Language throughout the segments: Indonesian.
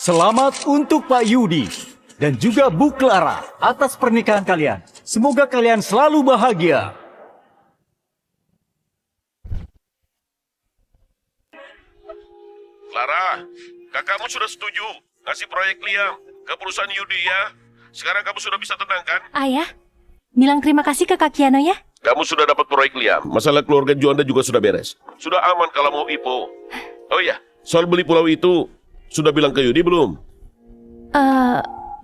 Selamat untuk Pak Yudi dan juga Bu Clara atas pernikahan kalian. Semoga kalian selalu bahagia. Clara, kakakmu sudah setuju ngasih proyek Liam ke perusahaan Yudi ya. Sekarang kamu sudah bisa tenang kan? Ayah, bilang terima kasih ke Kak Kiano ya. Kamu sudah dapat proyek Liam. Masalah keluarga Juanda juga sudah beres. Sudah aman kalau mau IPO. Oh iya, soal beli pulau itu, sudah bilang ke Yudi belum?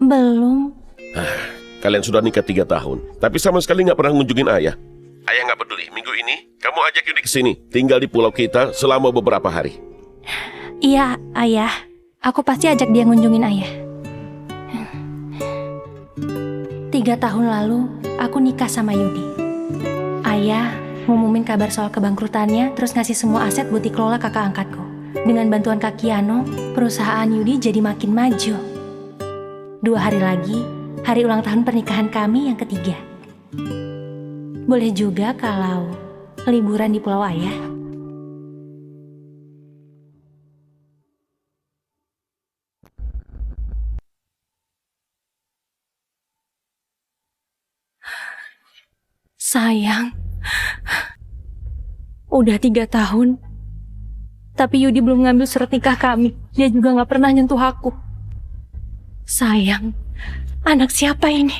Belum. Kalian sudah nikah 3 tahun, tapi sama sekali nggak pernah ngunjungin ayah. Ayah nggak peduli. Minggu ini, kamu ajak Yudi ke sini. Tinggal di pulau kita selama beberapa hari. Iya, Ayah. Aku pasti ajak dia ngunjungin Ayah. 3 tahun lalu, aku nikah sama Yudi. Ayah ngumumin kabar soal kebangkrutannya, terus ngasih semua aset buat dikelola kakak angkatku. Dengan bantuan Kak Kiano, perusahaan Yudi jadi makin maju. 2 hari lagi, hari ulang tahun pernikahan kami yang ketiga. Boleh juga kalau liburan di pulau Ayah. Sayang, udah 3 tahun, tapi Yudi belum ngambil surat nikah kami. Dia juga gak pernah nyentuh aku. Sayang, anak siapa ini?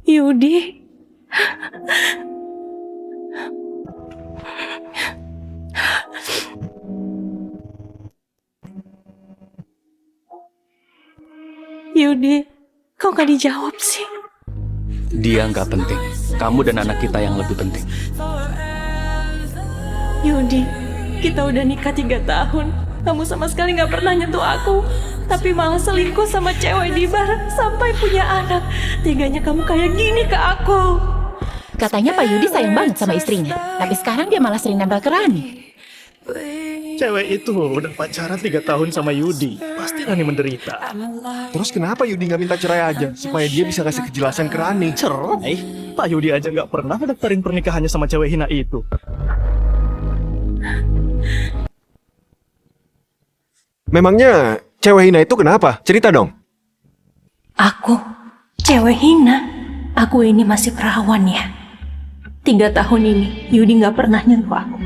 Yudi. Yudi, kok gak dijawab sih? Dia nggak penting. Kamu dan anak kita yang lebih penting. Yudi, kita udah nikah 3 tahun. Kamu sama sekali gak pernah nyentuh aku. Tapi malah selingkuh sama cewek di bar sampai punya anak. Teganya kamu kayak gini ke aku. Katanya Pak Yudi sayang banget sama istrinya, tapi sekarang dia malah sering nempel ke Rani. Cewek itu udah pacaran 3 tahun sama Yudi. Pasti Rani menderita. Terus kenapa Yudi nggak minta cerai aja supaya dia bisa kasih kejelasan ke Rani? Cerai? Pak Yudi aja nggak pernah daftarin pernikahannya sama cewek hina itu. Memangnya cewek hina itu kenapa? Cerita dong. Aku? Cewek hina? Aku ini masih perawan ya. 3 tahun ini Yudi gak pernah nyentuh aku.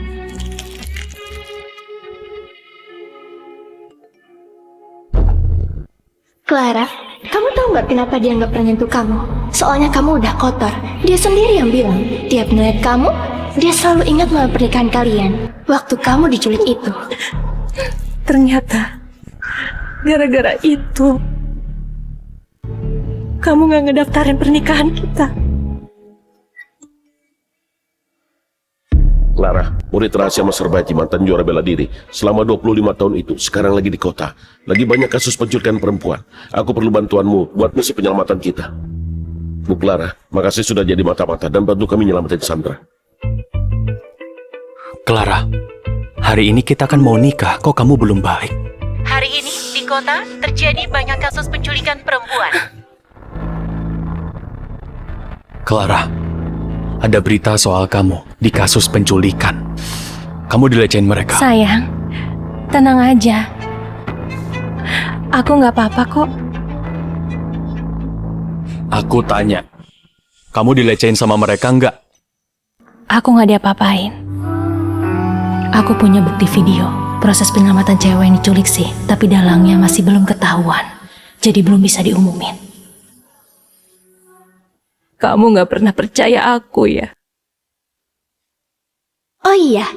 Clara, kamu tahu nggak kenapa dia nggak pernah nyentuh kamu? Soalnya kamu udah kotor. Dia sendiri yang bilang, tiap ngeliat kamu, dia selalu ingat malam pernikahan kalian. Waktu kamu diculik itu. Ternyata gara-gara itu kamu gak ngedaftarin pernikahan kita. Clara, murid rahasia Mas Serbaji, mantan juara bela diri. Selama 25 tahun itu, sekarang lagi di kota. Lagi banyak kasus penculikan perempuan. Aku perlu bantuanmu buat misi penyelamatan kita. Bu Clara, makasih sudah jadi mata-mata dan bantu kami nyelamatin Sandra. Clara, hari ini kita kan mau nikah, kok kamu belum balik? Hari ini di kota terjadi banyak kasus penculikan perempuan. Clara, ada berita soal kamu di kasus penculikan. Kamu dilecehin mereka. Sayang, tenang aja. Aku gak apa-apa kok. Aku tanya, kamu dilecehin sama mereka nggak? Aku gak diapa-apain. Aku punya bukti video proses penyelamatan cewek yang diculik sih, tapi dalangnya masih belum ketahuan. Jadi belum bisa diumumin. Kamu gak pernah percaya aku ya? Oh iya,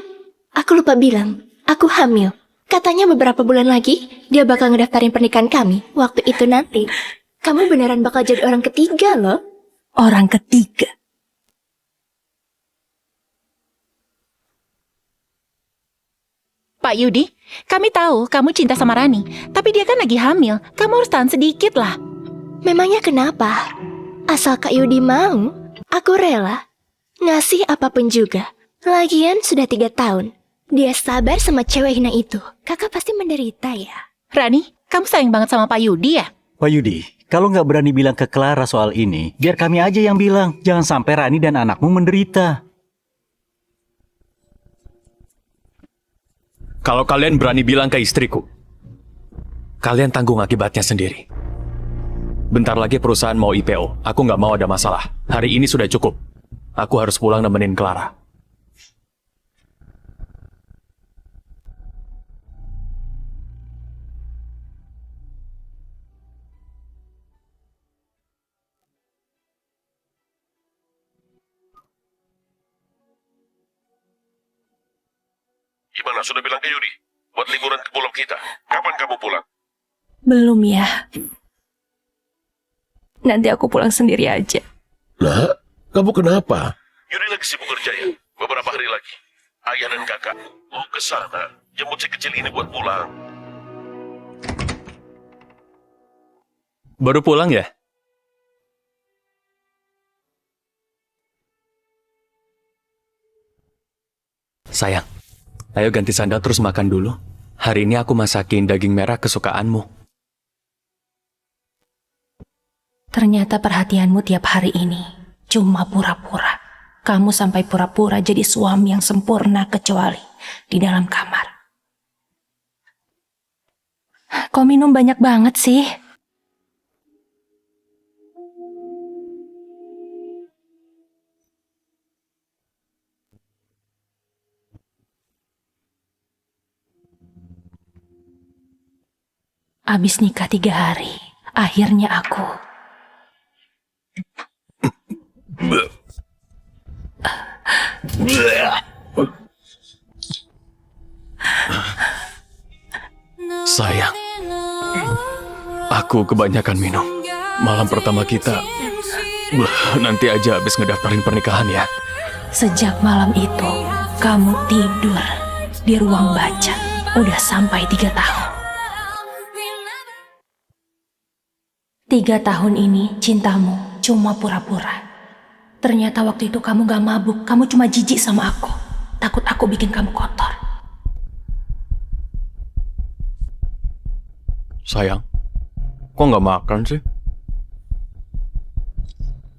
aku lupa bilang, aku hamil. Katanya beberapa bulan lagi, dia bakal ngedaftarin pernikahan kami. Waktu itu nanti, kamu beneran bakal jadi orang ketiga loh. Orang ketiga? Pak Yudi, kami tahu kamu cinta sama Rani, tapi dia kan lagi hamil. Kamu harus tahan sedikit lah. Memangnya kenapa? Asal Kak Yudi mau, aku rela. Ngasih apapun juga. Lagian sudah 3 tahun. Dia sabar sama cewek hina itu. Kakak pasti menderita ya. Rani, kamu sayang banget sama Pak Yudi ya? Pak Yudi, kalau nggak berani bilang ke Clara soal ini, biar kami aja yang bilang. Jangan sampai Rani dan anakmu menderita. Kalau kalian berani bilang ke istriku, kalian tanggung akibatnya sendiri. Bentar lagi perusahaan mau IPO. Aku nggak mau ada masalah. Hari ini sudah cukup. Aku harus pulang nemenin Clara. Gimana, sudah bilang ke Yudi? Buat liburan ke pulau kita. Kapan kamu pulang? Belum ya. Nanti aku pulang sendiri aja. Nah, kamu kenapa? Yudi lagi sibuk kerja ya? Beberapa hari lagi. Ayah dan kakak mau ke sana. Jemput si kecil ini buat pulang. Baru pulang ya? Sayang, ayo ganti sandal terus makan dulu. Hari ini aku masakin daging merah kesukaanmu. Ternyata perhatianmu tiap hari ini cuma pura-pura. Kamu sampai pura-pura jadi suami yang sempurna kecuali di dalam kamar. Kok minum banyak banget sih? Abis nikah 3 hari, akhirnya aku... Sayang, aku kebanyakan minum. Malam pertama kita, nanti aja habis ngedaftarin pernikahan ya. Sejak malam itu, kamu tidur di ruang baca. Udah sampai 3 tahun. 3 tahun ini cintamu cuma pura-pura. Ternyata waktu itu kamu gak mabuk, kamu cuma jijik sama aku. Takut aku bikin kamu kotor. Sayang, kok nggak makan sih?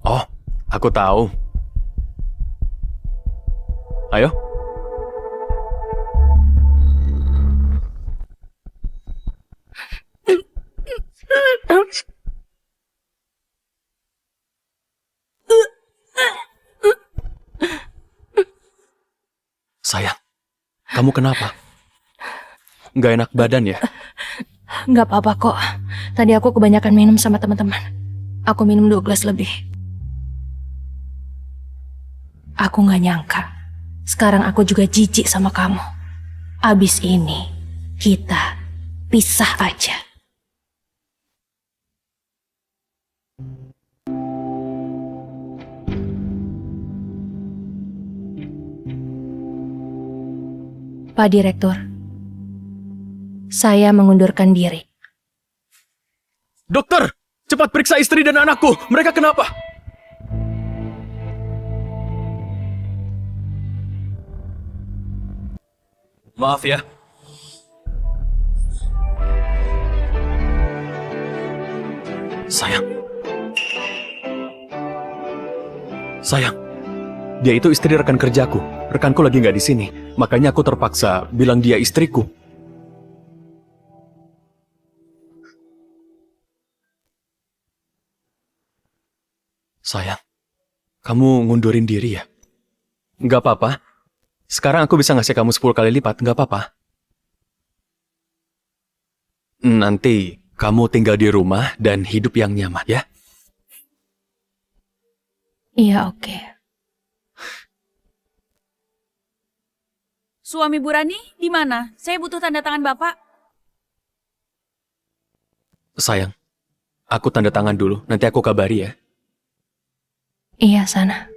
Oh, aku tahu. Ayo. Sayang, kamu kenapa? Nggak enak badan ya? Gak apa-apa kok. Tadi aku kebanyakan minum sama teman-teman. Aku minum 2 gelas lebih. Aku gak nyangka. Sekarang aku juga jijik sama kamu. Abis ini, kita pisah aja. Pak Direktur, saya mengundurkan diri. Dokter, cepat periksa istri dan anakku. Mereka kenapa? Maaf ya. Sayang. Sayang. Dia itu istri rekan kerjaku. Rekanku lagi nggak di sini. Makanya aku terpaksa bilang dia istriku. Sayang, kamu ngundurin diri ya? Nggak apa-apa. Sekarang aku bisa ngasih kamu 10 kali lipat, nggak apa-apa. Nanti kamu tinggal di rumah dan hidup yang nyaman ya? Iya, oke. Suami Bu Rani di mana? Saya butuh tanda tangan Bapak. Sayang, aku tanda tangan dulu, nanti aku kabari ya. Iya, sana.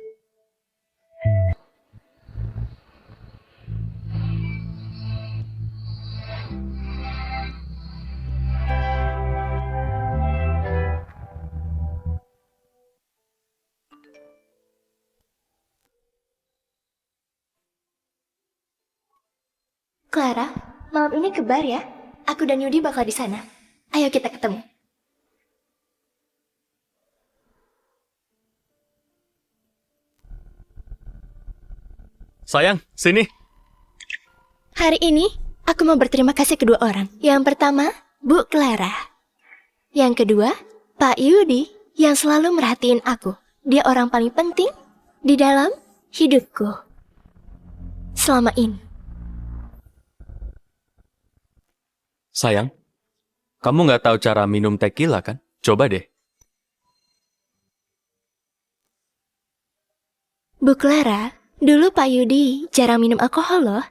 Clara, malam ini ke bar ya. Aku dan Yudi bakal di sana. Ayo kita ketemu. Sayang, sini. Hari ini, aku mau berterima kasih kedua orang. Yang pertama, Bu Clara. Yang kedua, Pak Yudi yang selalu merhatiin aku. Dia orang paling penting di dalam hidupku selama ini. Sayang, kamu nggak tahu cara minum tequila kan? Coba deh. Bu Clara, dulu Pak Yudi jarang minum alkohol loh.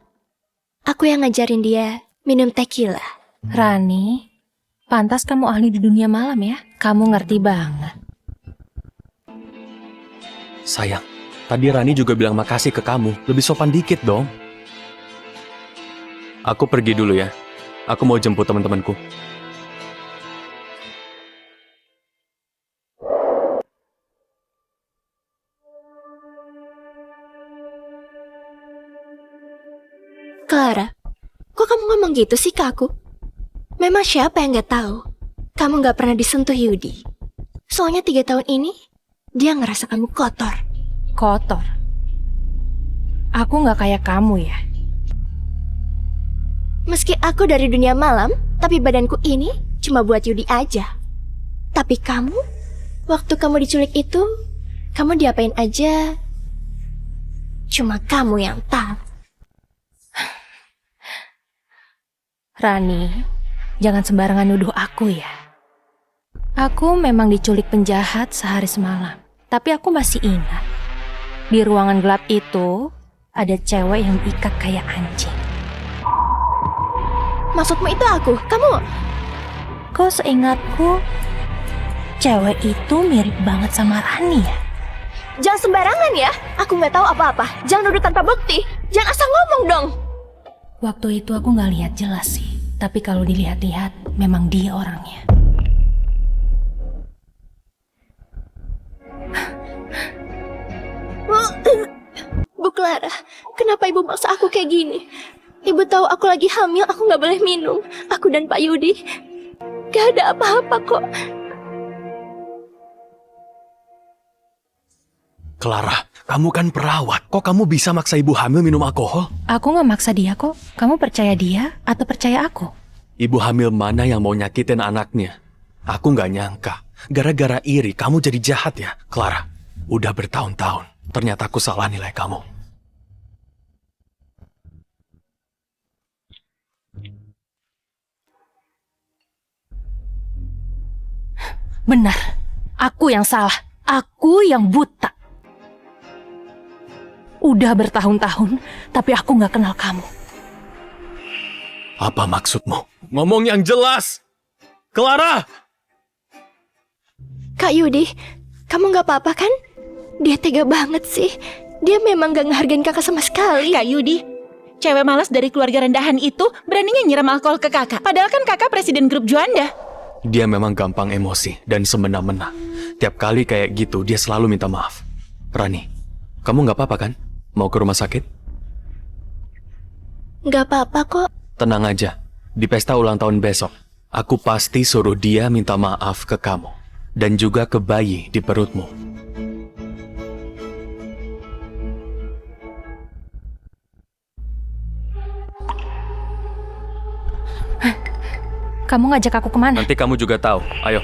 Aku yang ngajarin dia minum tequila. Rani, pantas kamu ahli di dunia malam ya. Kamu ngerti banget. Sayang, tadi Rani juga bilang makasih ke kamu. Lebih sopan dikit dong. Aku pergi dulu ya. Aku mau jemput teman-temanku. Clara, kok kamu ngomong gitu sih ke aku? Memang siapa yang gak tahu? Kamu gak pernah disentuh Yudi. Soalnya 3 tahun ini, dia ngerasa kamu kotor. Kotor. Aku nggak kayak kamu ya. Meski aku dari dunia malam, tapi badanku ini cuma buat Yudi aja. Tapi kamu, waktu kamu diculik itu, kamu diapain aja, cuma kamu yang tahu. Rani, jangan sembarangan nuduh aku ya. Aku memang diculik penjahat sehari semalam. Tapi aku masih ingat. Di ruangan gelap itu, ada cewek yang diikat kayak anjing. Maksudmu itu aku? Kamu? Kok seingatku, cewek itu mirip banget sama Rani ya? Jangan sembarangan ya. Aku nggak tahu apa-apa. Jangan nuduh tanpa bukti. Jangan asal ngomong dong. Waktu itu aku nggak lihat jelas sih. Tapi kalau dilihat-lihat, memang dia orangnya. Bu Clara, kenapa ibu maksa aku kayak gini? Ibu tahu aku lagi hamil, aku nggak boleh minum. Aku dan Pak Yudi gak ada apa-apa kok. Clara, kamu kan perawat. Kok kamu bisa maksa ibu hamil minum alkohol? Aku nggak maksa dia kok. Kamu percaya dia atau percaya aku? Ibu hamil mana yang mau nyakitin anaknya? Aku nggak nyangka. Gara-gara iri, kamu jadi jahat ya, Clara. Udah bertahun-tahun. Ternyata aku salah nilai kamu. Benar, aku yang salah. Aku yang buta. Udah bertahun-tahun, tapi aku nggak kenal kamu. Apa maksudmu? Ngomong yang jelas! Clara! Kak Yudi, kamu nggak apa-apa kan? Dia tega banget sih. Dia memang gak ngehargain kakak sama sekali. Kak Yudi, cewek malas dari keluarga rendahan itu beraninya nyiram alkohol ke kakak. Padahal kan kakak presiden grup Juanda. Dia memang gampang emosi dan semena-mena. Tiap kali kayak gitu, dia selalu minta maaf. Rani, kamu nggak apa-apa kan? Mau ke rumah sakit? Nggak apa-apa kok. Tenang aja, di pesta ulang tahun besok, aku pasti suruh dia minta maaf ke kamu. Dan juga ke bayi di perutmu. Kamu ngajak aku kemana? Nanti kamu juga tahu. Ayo.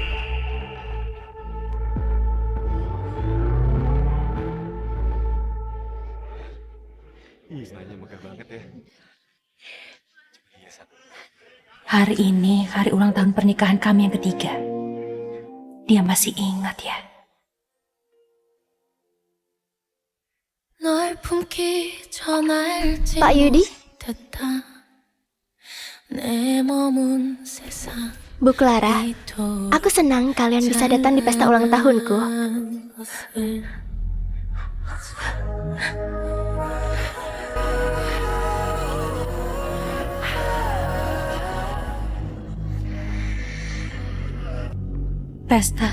Hari ini, hari ulang tahun pernikahan kami yang ketiga. Dia masih ingat ya. Pak Yudi, Bu Clara, aku senang kalian bisa datang di pesta ulang tahunku. Pesta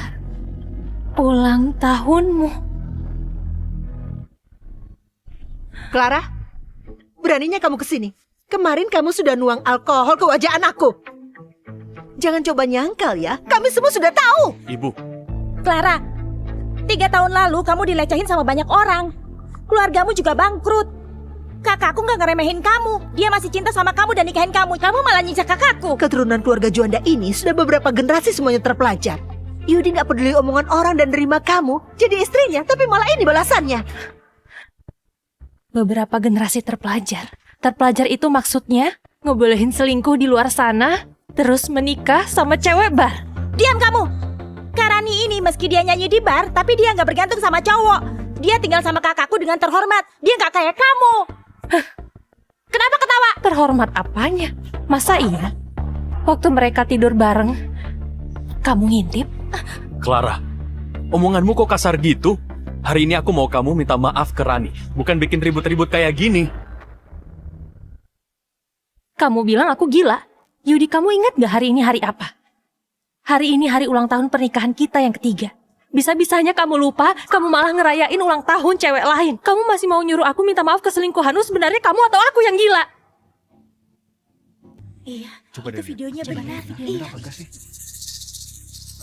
ulang tahunmu. Clara, beraninya kamu kesini. Kemarin kamu sudah nuang alkohol ke wajah anakku. Jangan coba nyangkal ya, kami semua sudah tahu. Ibu. Clara, 3 tahun lalu kamu dilecehin sama banyak orang. Keluargamu juga bangkrut. Kakakku nggak ngeremehin kamu. Dia masih cinta sama kamu dan nikahin kamu. Kamu malah nyinjak kakakku. Keturunan keluarga Juanda ini sudah beberapa generasi semuanya terpelajar. Yudi nggak peduli omongan orang dan nerima kamu jadi istrinya, tapi malah ini balasannya. Beberapa generasi terpelajar. Terpelajar itu maksudnya ngebolehin selingkuh di luar sana, terus menikah sama cewek bar. Diam kamu. Karani ini meski dia nyanyi di bar, tapi dia nggak bergantung sama cowok. Dia tinggal sama kakakku dengan terhormat. Dia nggak kayak kamu. Kenapa ketawa? Terhormat apanya? Masa iya? Waktu mereka tidur bareng, kamu ngintip? Clara, omonganmu kok kasar gitu? Hari ini aku mau kamu minta maaf ke Rani, bukan bikin ribut-ribut kayak gini. Kamu bilang aku gila. Yudi, kamu ingat gak hari ini hari apa? Hari ini hari ulang tahun pernikahan kita yang ketiga. Bisa-bisanya kamu lupa, kamu malah ngerayain ulang tahun cewek lain. Kamu masih mau nyuruh aku minta maaf ke selingkuhanmu, sebenarnya kamu atau aku yang gila? Iya, Coba itu deh, videonya benar. Iya.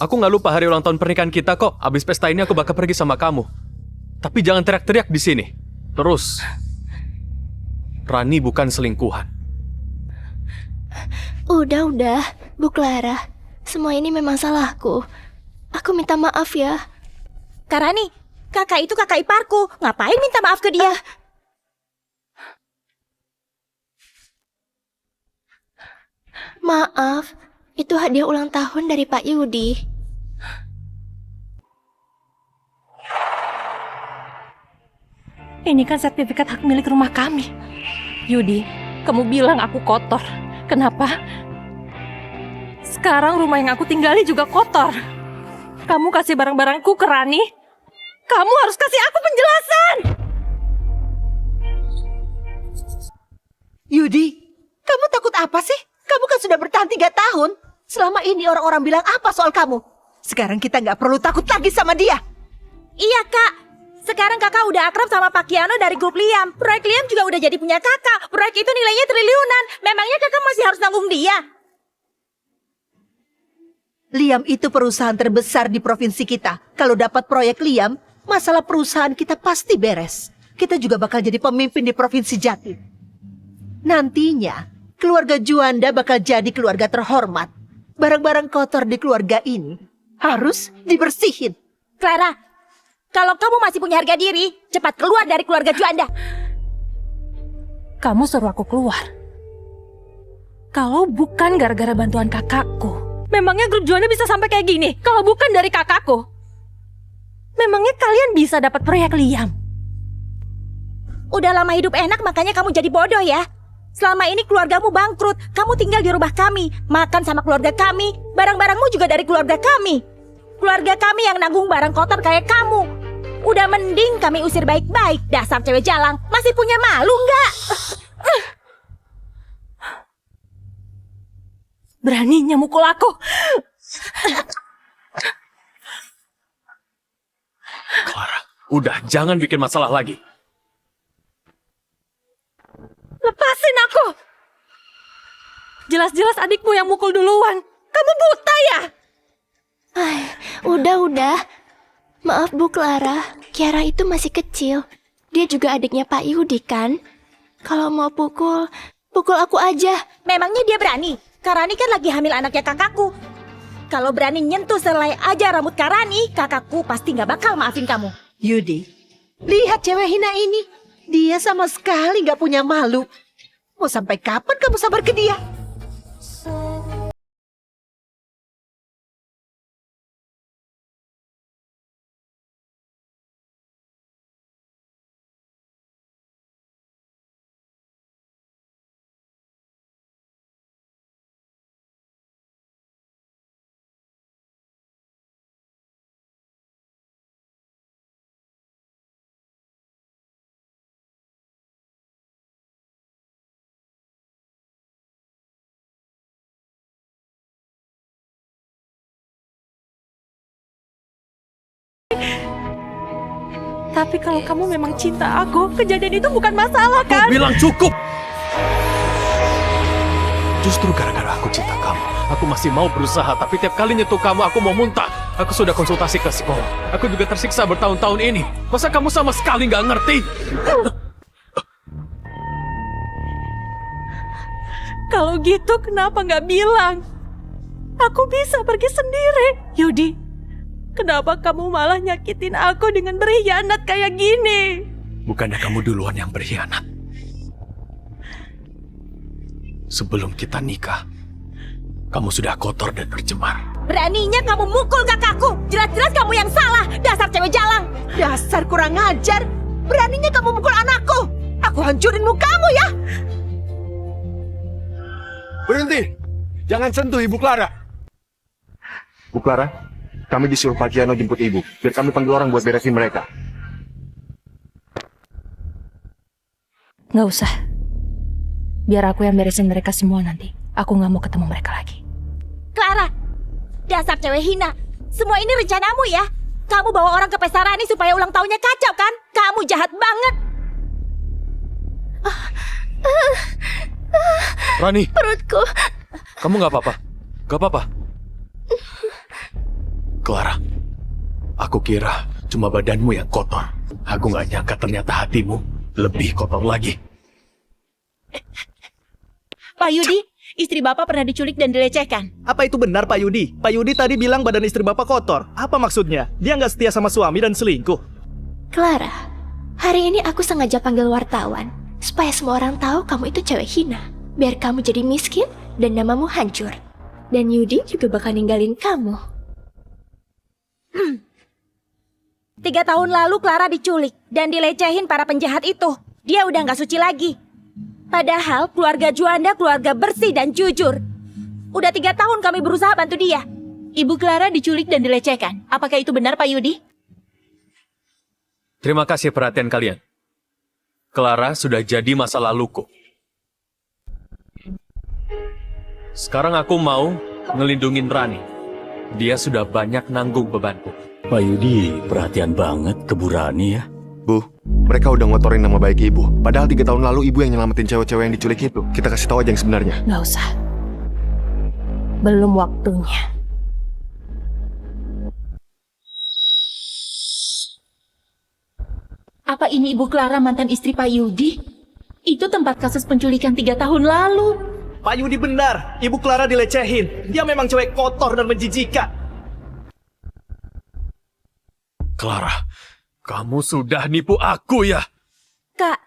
Aku nggak lupa hari ulang tahun pernikahan kita kok. Abis pesta ini aku bakal pergi sama kamu. Tapi jangan teriak-teriak di sini. Terus, Rani bukan selingkuhan. Udah, Bu Clara. Semua ini memang salahku. Aku minta maaf ya. Karani, kakak itu kakak iparku. Ngapain minta maaf ke dia? Maaf, itu hadiah ulang tahun dari Pak Yudi. Ini kan sertifikat hak milik rumah kami. Yudi, kamu bilang aku kotor. Kenapa? Sekarang rumah yang aku tinggali juga kotor. Kamu kasih barang-barangku ke Rani. Kamu harus kasih aku penjelasan. Yudi, kamu takut apa sih? Kamu kan sudah bertahan 3 tahun. Selama ini orang-orang bilang apa soal kamu? Sekarang kita nggak perlu takut lagi sama dia. Iya, Kak. Sekarang kakak udah akrab sama Pak Kiano dari grup Liam. Proyek Liam juga udah jadi punya kakak. Proyek itu nilainya triliunan. Memangnya kakak masih harus nanggung dia? Liam itu perusahaan terbesar di provinsi kita. Kalau dapat proyek Liam, masalah perusahaan kita pasti beres. Kita juga bakal jadi pemimpin di provinsi Jatim. Nantinya, keluarga Juanda bakal jadi keluarga terhormat. Barang-barang kotor di keluarga ini harus dibersihin. Clara, kalau kamu masih punya harga diri, cepat keluar dari keluarga Juanda. Kamu suruh aku keluar. Kalau bukan gara-gara bantuan kakakku, memangnya grup Juanda bisa sampai kayak gini? Kalau bukan dari kakakku, memangnya kalian bisa dapat proyek Liam? Udah lama hidup enak makanya kamu jadi bodoh ya. Selama ini keluargamu bangkrut, kamu tinggal di rumah kami, makan sama keluarga kami, barang-barangmu juga dari keluarga kami. Keluarga kami yang nanggung barang kotor kayak kamu. Udah mending kami usir baik-baik, dasar cewek jalang. Masih punya malu nggak? Beraninya mukul aku. Clara, udah jangan bikin masalah lagi. Lepasin aku. Jelas-jelas adikmu yang mukul duluan. Kamu buta ya? Udah. Maaf Bu Clara, Kiara itu masih kecil. Dia juga adiknya Pak Yudi kan? Kalau mau pukul aku aja. Memangnya dia berani? Karani kan lagi hamil anaknya kakakku. Kalau berani nyentuh selai aja rambut Karani, kakakku pasti nggak bakal maafin kamu. Yudi, lihat cewek hina ini. Dia sama sekali nggak punya malu. Mau sampai kapan kamu sabar ke dia? Tapi kalau kamu memang cinta aku, kejadian itu bukan masalah Aku kan? bilang cukup. Justru gara-gara aku cinta kamu, aku masih mau berusaha. Tapi tiap kali nyentuh kamu, aku mau muntah. Aku sudah konsultasi ke psikolog. Aku juga tersiksa bertahun-tahun ini. Masa kamu sama sekali nggak ngerti? Kalau gitu kenapa nggak bilang? Aku bisa pergi sendiri. Yudi, kenapa kamu malah nyakitin aku dengan berkhianat kayak gini? Bukannya kamu duluan yang berkhianat? Sebelum kita nikah, kamu sudah kotor dan tercemar. Beraninya kamu mukul kakakku. Jelas-jelas kamu yang salah. Dasar cewek jalang. Dasar kurang ajar. Beraninya kamu mukul anakku. Aku hancurin mukamu ya. Berhenti! Jangan sentuh Ibu Clara. Bu Clara, kami disuruh Pak Kiano jemput Ibu. Biar kami panggil orang buat beresin mereka. Nggak usah. Biar aku yang beresin mereka semua nanti. Aku nggak mau ketemu mereka lagi. Clara, dasar cewek hina. Semua ini rencanamu ya? Kamu bawa orang ke pesta Rani supaya ulang tahunnya kacau kan? Kamu jahat banget. Rani, Perutku. kamu nggak apa-apa? Nggak apa-apa? Clara, aku kira cuma badanmu yang kotor. Aku nggak nyangka ternyata hatimu lebih kotor lagi. Pak Yudi, istri Bapak pernah diculik dan dilecehkan. Apa itu benar Pak Yudi? Pak Yudi tadi bilang badan istri Bapak kotor. Apa maksudnya? Dia nggak setia sama suami dan selingkuh. Clara, hari ini aku sengaja panggil wartawan supaya semua orang tahu kamu itu cewek hina. Biar kamu jadi miskin dan namamu hancur. Dan Yudi juga bakal ninggalin kamu. 3 tahun lalu Clara diculik dan dilecehin para penjahat itu. Dia udah nggak suci lagi. Padahal keluarga Juanda keluarga bersih dan jujur. Udah 3 tahun kami berusaha bantu dia. Ibu Clara diculik dan dilecehkan. Apakah itu benar, Pak Yudi? Terima kasih perhatian kalian. Clara sudah jadi masa laluku. Sekarang aku mau ngelindungin Rani. Dia sudah banyak nanggung bebanku. Pak Yudi perhatian banget ke Bu Rani ya. Bu, mereka udah ngotorin nama baik Ibu. Padahal 3 tahun lalu Ibu yang nyelamatin cewek-cewek yang diculik itu. Kita kasih tahu aja yang sebenarnya. Nggak usah. Belum waktunya. Apa ini Ibu Clara mantan istri Pak Yudi? Itu tempat kasus penculikan 3 tahun lalu. Pak Yudi benar. Ibu Clara dilecehin. Dia memang cewek kotor dan menjijikan. Clara, kamu sudah nipu aku ya? Kak,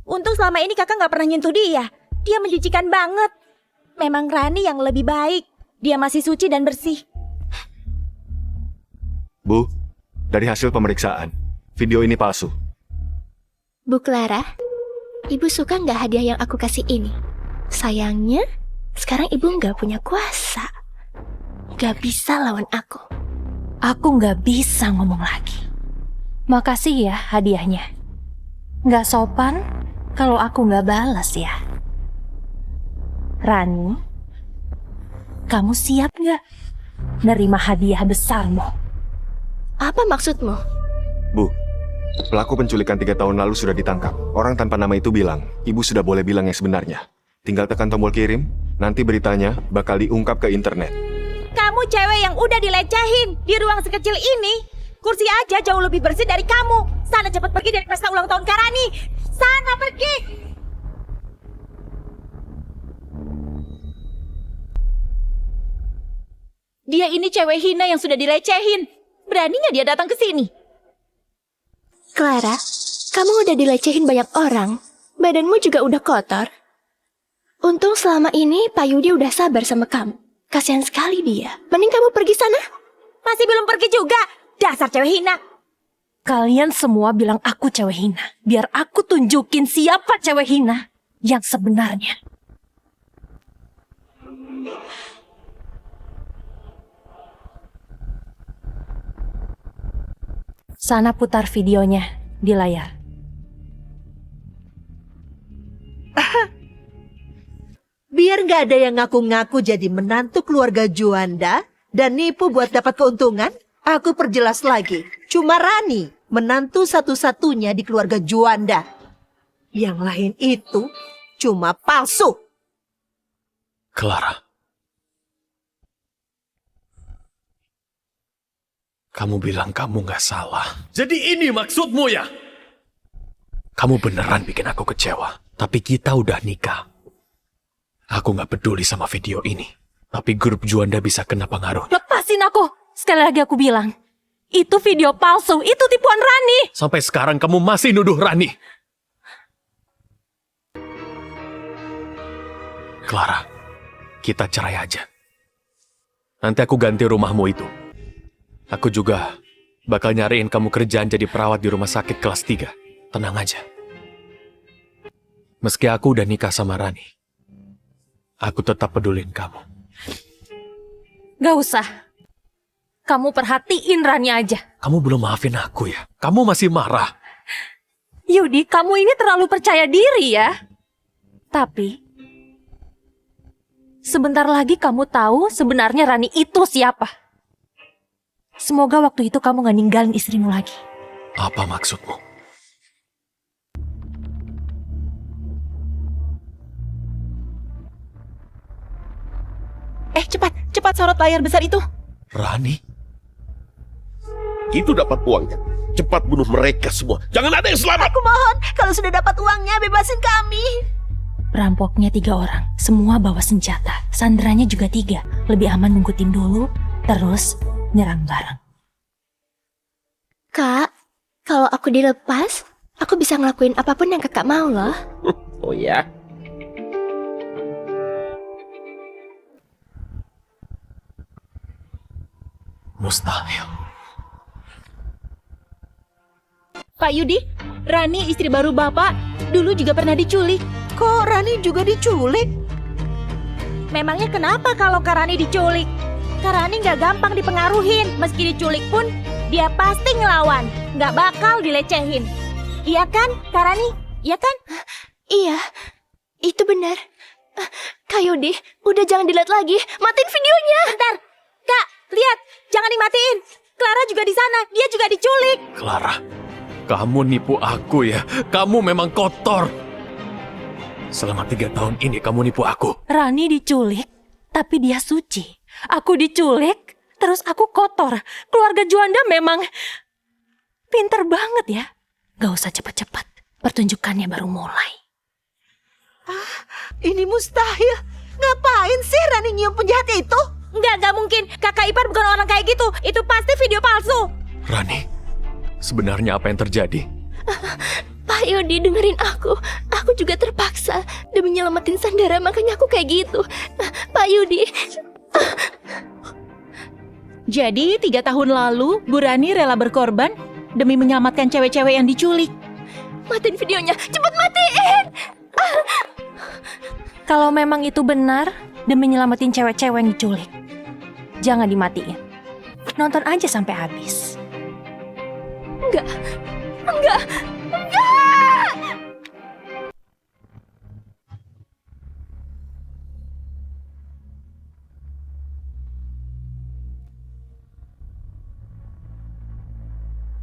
untung selama ini kakak nggak pernah nyentuh dia. Dia menjijikan banget. Memang Rani yang lebih baik. Dia masih suci dan bersih. Bu, dari hasil pemeriksaan, video ini palsu. Bu Clara, Ibu suka nggak hadiah yang aku kasih ini? Sayangnya, sekarang Ibu nggak punya kuasa. Nggak bisa lawan aku. Aku nggak bisa ngomong lagi. Makasih ya hadiahnya. Nggak sopan kalau aku nggak balas ya. Rani, kamu siap nggak nerima hadiah besarmu? Apa maksudmu? Bu, pelaku penculikan 3 tahun lalu sudah ditangkap. Orang tanpa nama itu bilang, Ibu sudah boleh bilang yang sebenarnya. Tinggal tekan tombol kirim, nanti beritanya bakal diungkap ke internet. Kamu cewek yang udah dilecehin di ruang sekecil ini. Kursi aja jauh lebih bersih dari kamu. Sana cepat pergi dari pesta ulang tahun Karani. Sana pergi. Dia ini cewek hina yang sudah dilecehin. Beraninya dia datang ke sini. Clara, kamu udah dilecehin banyak orang. Badanmu juga udah kotor. Untung selama ini Pak Yudi udah sabar sama kamu. Kasihan sekali dia. Mending kamu pergi sana. Masih belum pergi juga. Dasar cewek hina. Kalian semua bilang aku cewek hina. Biar aku tunjukin siapa cewek hina yang sebenarnya. Sana putar videonya di layar. Biar nggak ada yang ngaku-ngaku jadi menantu keluarga Juanda dan nipu buat dapat keuntungan, aku perjelas lagi. Cuma Rani, menantu satu-satunya di keluarga Juanda. Yang lain itu cuma palsu. Clara, kamu bilang kamu nggak salah. Jadi ini maksudmu ya? Kamu beneran bikin aku kecewa. Tapi kita udah nikah. Aku nggak peduli sama video ini. Tapi grup Juanda bisa kena pengaruh. Lepasin aku! Sekali lagi aku bilang, itu video palsu, itu tipuan Rani! Sampai sekarang kamu masih nuduh Rani. Clara, kita cerai aja. Nanti aku ganti rumahmu itu. Aku juga bakal nyariin kamu kerjaan jadi perawat di rumah sakit kelas 3. Tenang aja. Meski aku udah nikah sama Rani, aku tetap pedulin kamu. Gak usah. Kamu perhatiin Rani aja. Kamu belum maafin aku ya? Kamu masih marah? Yudi, kamu ini terlalu percaya diri ya. Tapi, sebentar lagi kamu tahu sebenarnya Rani itu siapa. Semoga waktu itu kamu gak ninggalin istrimu lagi. Apa maksudmu? Cepat sorot layar besar itu. Rani? Itu dapat uangnya. Cepat bunuh mereka semua. Jangan ada yang selamat. Aku mohon, kalau sudah dapat uangnya, bebasin kami. Perampoknya 3 orang, semua bawa senjata. Sandranya juga 3. Lebih aman nunggu tim dulu, terus nyerang bareng. Kak, kalau aku dilepas, aku bisa ngelakuin apapun yang kakak mau loh. Oh ya? Mustahil. Pak Yudi, Rani istri baru Bapak dulu juga pernah diculik. Kok Rani juga diculik? Memangnya kenapa kalau Kak Rani diculik? Kak Rani nggak gampang dipengaruhin. Meski diculik pun, dia pasti ngelawan. Nggak bakal dilecehin. Iya kan, Kak Rani? Iya kan? Iya, itu benar. Kak Yudi, udah jangan dilihat lagi. Matiin videonya. Bentar, Kak, lihat. Jangan dimatiin. Clara juga di sana. Dia juga diculik. Clara, kamu nipu aku ya. Kamu memang kotor. Selama 3 tahun ini kamu nipu aku. Rani diculik, tapi dia suci. Aku diculik, terus aku kotor. Keluarga Juanda memang pinter banget ya. Gak usah cepat-cepat. Pertunjukannya baru mulai. Ini mustahil. Ngapain sih Rani nyium penjahat itu? Nggak mungkin. Kakak ipar bukan orang kayak gitu. Itu pasti video palsu. Rani, sebenarnya apa yang terjadi? Pak Yudi, dengerin aku. Aku juga terpaksa demi nyelamatin Sandara, makanya aku kayak gitu. Pak Yudi. Jadi 3 tahun lalu, Bu Rani rela berkorban demi menyelamatkan cewek-cewek yang diculik. Matiin videonya. Cepet matiin. Kalau memang itu benar, demi nyelamatin cewek-cewek yang diculik, jangan dimatiin. Nonton aja sampai habis. Enggak.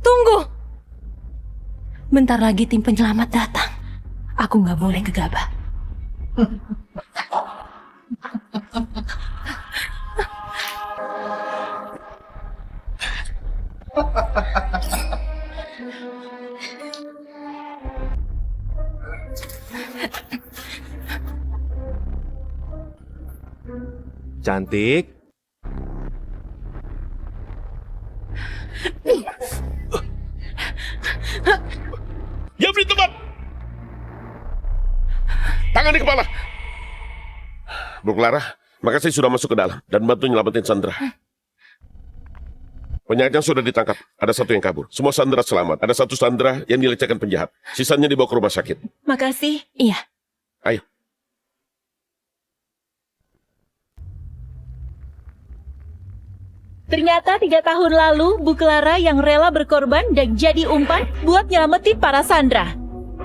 Tunggu! Bentar lagi tim penyelamat datang. Aku nggak boleh gegabah. Cantik. Ya beri tempat. Tangan di kepala. Bu Clara, makasih sudah masuk ke dalam dan bantu nyelamatin Sandra. Penjahatnya sudah ditangkap. Ada 1 yang kabur. Semua Sandra selamat. Ada 1 Sandra yang dilecehkan penjahat. Sisanya dibawa ke rumah sakit. Makasih. Iya. Ayo. Ternyata 3 tahun lalu, Bu Clara yang rela berkorban dan jadi umpan buat nyelamatin para Sandra.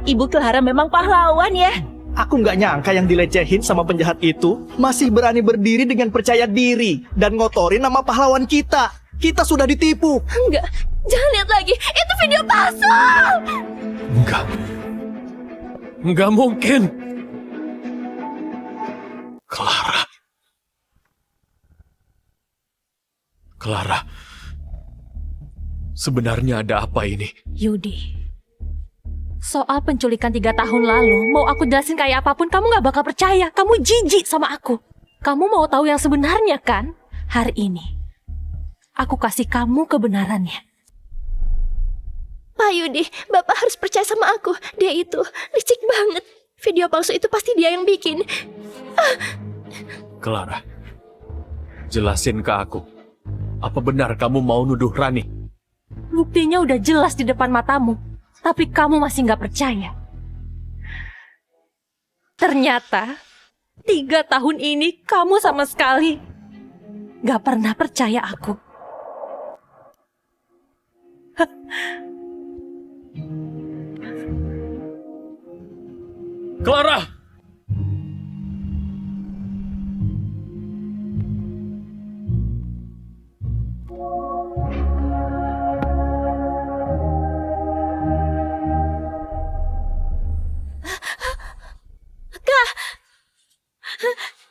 Ibu Clara memang pahlawan ya. Aku nggak nyangka yang dilecehin sama penjahat itu masih berani berdiri dengan percaya diri dan ngotorin nama pahlawan kita. Kita sudah ditipu. Enggak. Jangan lihat lagi. Itu video palsu. Enggak. Enggak mungkin. Clara. Clara. Sebenarnya ada apa ini? Yudi, Soal penculikan 3 tahun lalu, mau aku jelasin kayak apapun, kamu gak bakal percaya. Kamu jijik sama aku. Kamu mau tahu yang sebenarnya kan? Hari ini, aku kasih kamu kebenarannya. Pak Yudi, Bapak harus percaya sama aku. Dia itu licik banget. Video palsu itu pasti dia yang bikin. Clara, jelasin ke aku. Apa benar kamu mau nuduh Rani? Buktinya udah jelas di depan matamu. Tapi kamu masih gak percaya. Ternyata 3 tahun ini kamu sama sekali gak pernah percaya aku. Clara!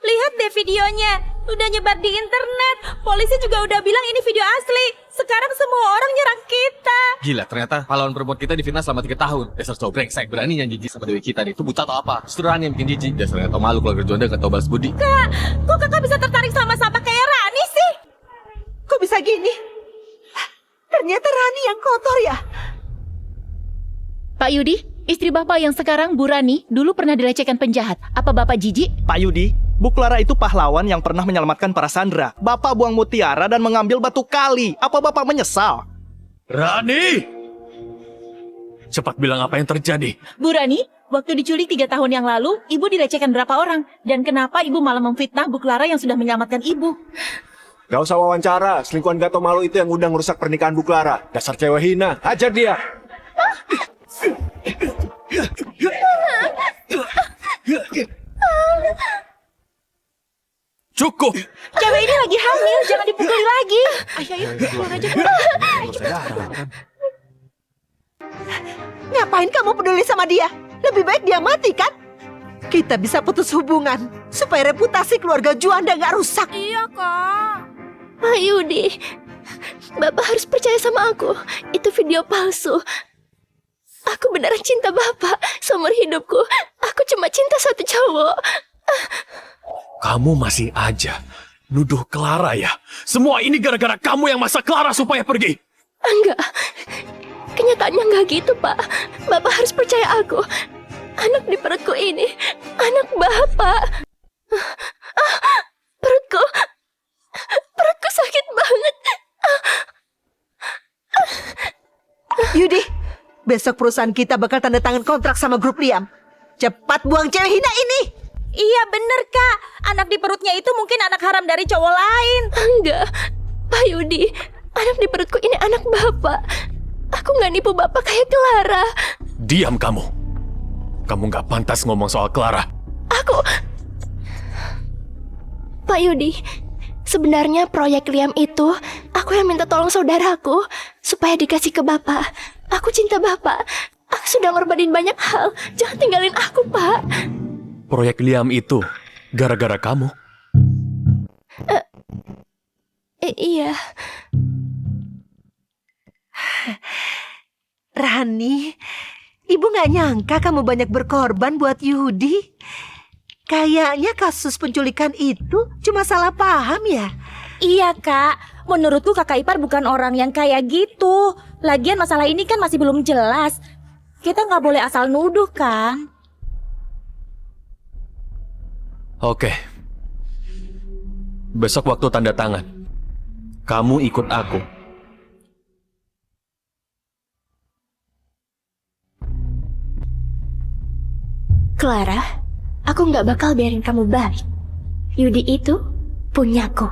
Lihat deh videonya. Udah nyebar di internet. Polisi juga udah bilang ini video asli. Sekarang semua orang nyerang kita. Gila, ternyata pahlawan perempuan kita difitnah selama 3 tahun. Dasar cowok brengsek, beraninya jijik sama dewi kita nih. Itu buta atau apa? Justru Rani yang bikin jijik. Dasarnya tau malu keluarga Jonda gak tau balas budi. Kak, kok kakak bisa tertarik sama sampah kayak Rani sih? Kok bisa gini? Ternyata Rani yang kotor ya? Pak Yudi, istri Bapak yang sekarang Bu Rani dulu pernah dilecehkan penjahat. Apa Bapak jijik? Pak Yudi, Bu Clara itu pahlawan yang pernah menyelamatkan para Sandra. Bapak buang mutiara dan mengambil batu kali. Apa Bapak menyesal? Rani! Cepat bilang apa yang terjadi. Bu Rani, waktu diculik 3 tahun yang lalu, Ibu dilecehkan berapa orang? Dan kenapa Ibu malah memfitnah Bu Clara yang sudah menyelamatkan Ibu? Gak usah wawancara, selingkuhan gak tau malu itu yang udah ngerusak pernikahan Bu Clara. Dasar cewek hina, hajar dia. Cukup! Cewek ini lagi hamil, jangan dipukuli lagi. Ayo, keluar aja. Ngapain kamu peduli sama dia? Lebih baik dia mati kan? Kita bisa putus hubungan supaya reputasi keluarga Juanda nggak rusak. Iya, Kak. Pak Yudi, Bapak harus percaya sama aku. Itu video palsu. Aku beneran cinta Bapak. Seumur hidupku, aku cuma cinta satu cowok. Kamu masih aja nuduh Clara ya? Semua ini gara-gara kamu yang masak Clara supaya pergi. Enggak. Kenyataannya enggak gitu, Pak. Bapak harus percaya aku. Anak di perutku ini, anak Bapak. Perutku sakit banget. Yudi, besok perusahaan kita bakal tanda tangan kontrak sama grup Liam. Cepat buang cewek hina ini. Iya bener, Kak. Anak di perutnya itu mungkin anak haram dari cowok lain. Enggak, Pak Yudi. Anak di perutku ini anak Bapak. Aku nggak nipu Bapak kayak Clara. Diam kamu. Kamu nggak pantas ngomong soal Clara. Pak Yudi, sebenarnya proyek Liam itu aku yang minta tolong saudaraku supaya dikasih ke Bapak. Aku cinta Bapak. Aku sudah ngorbanin banyak hal. Jangan tinggalin aku, Pak. Proyek Liam itu gara-gara kamu. Iya. Rani, Ibu nggak nyangka kamu banyak berkorban buat Yudi. Kayaknya kasus penculikan itu cuma salah paham ya? Iya, Kak. Menurutku kakak ipar bukan orang yang kayak gitu. Lagian masalah ini kan masih belum jelas. Kita nggak boleh asal nuduh, kan? Oke. Besok waktu tanda tangan, kamu ikut aku. Clara, aku nggak bakal biarin kamu balik. Yudi itu punyaku.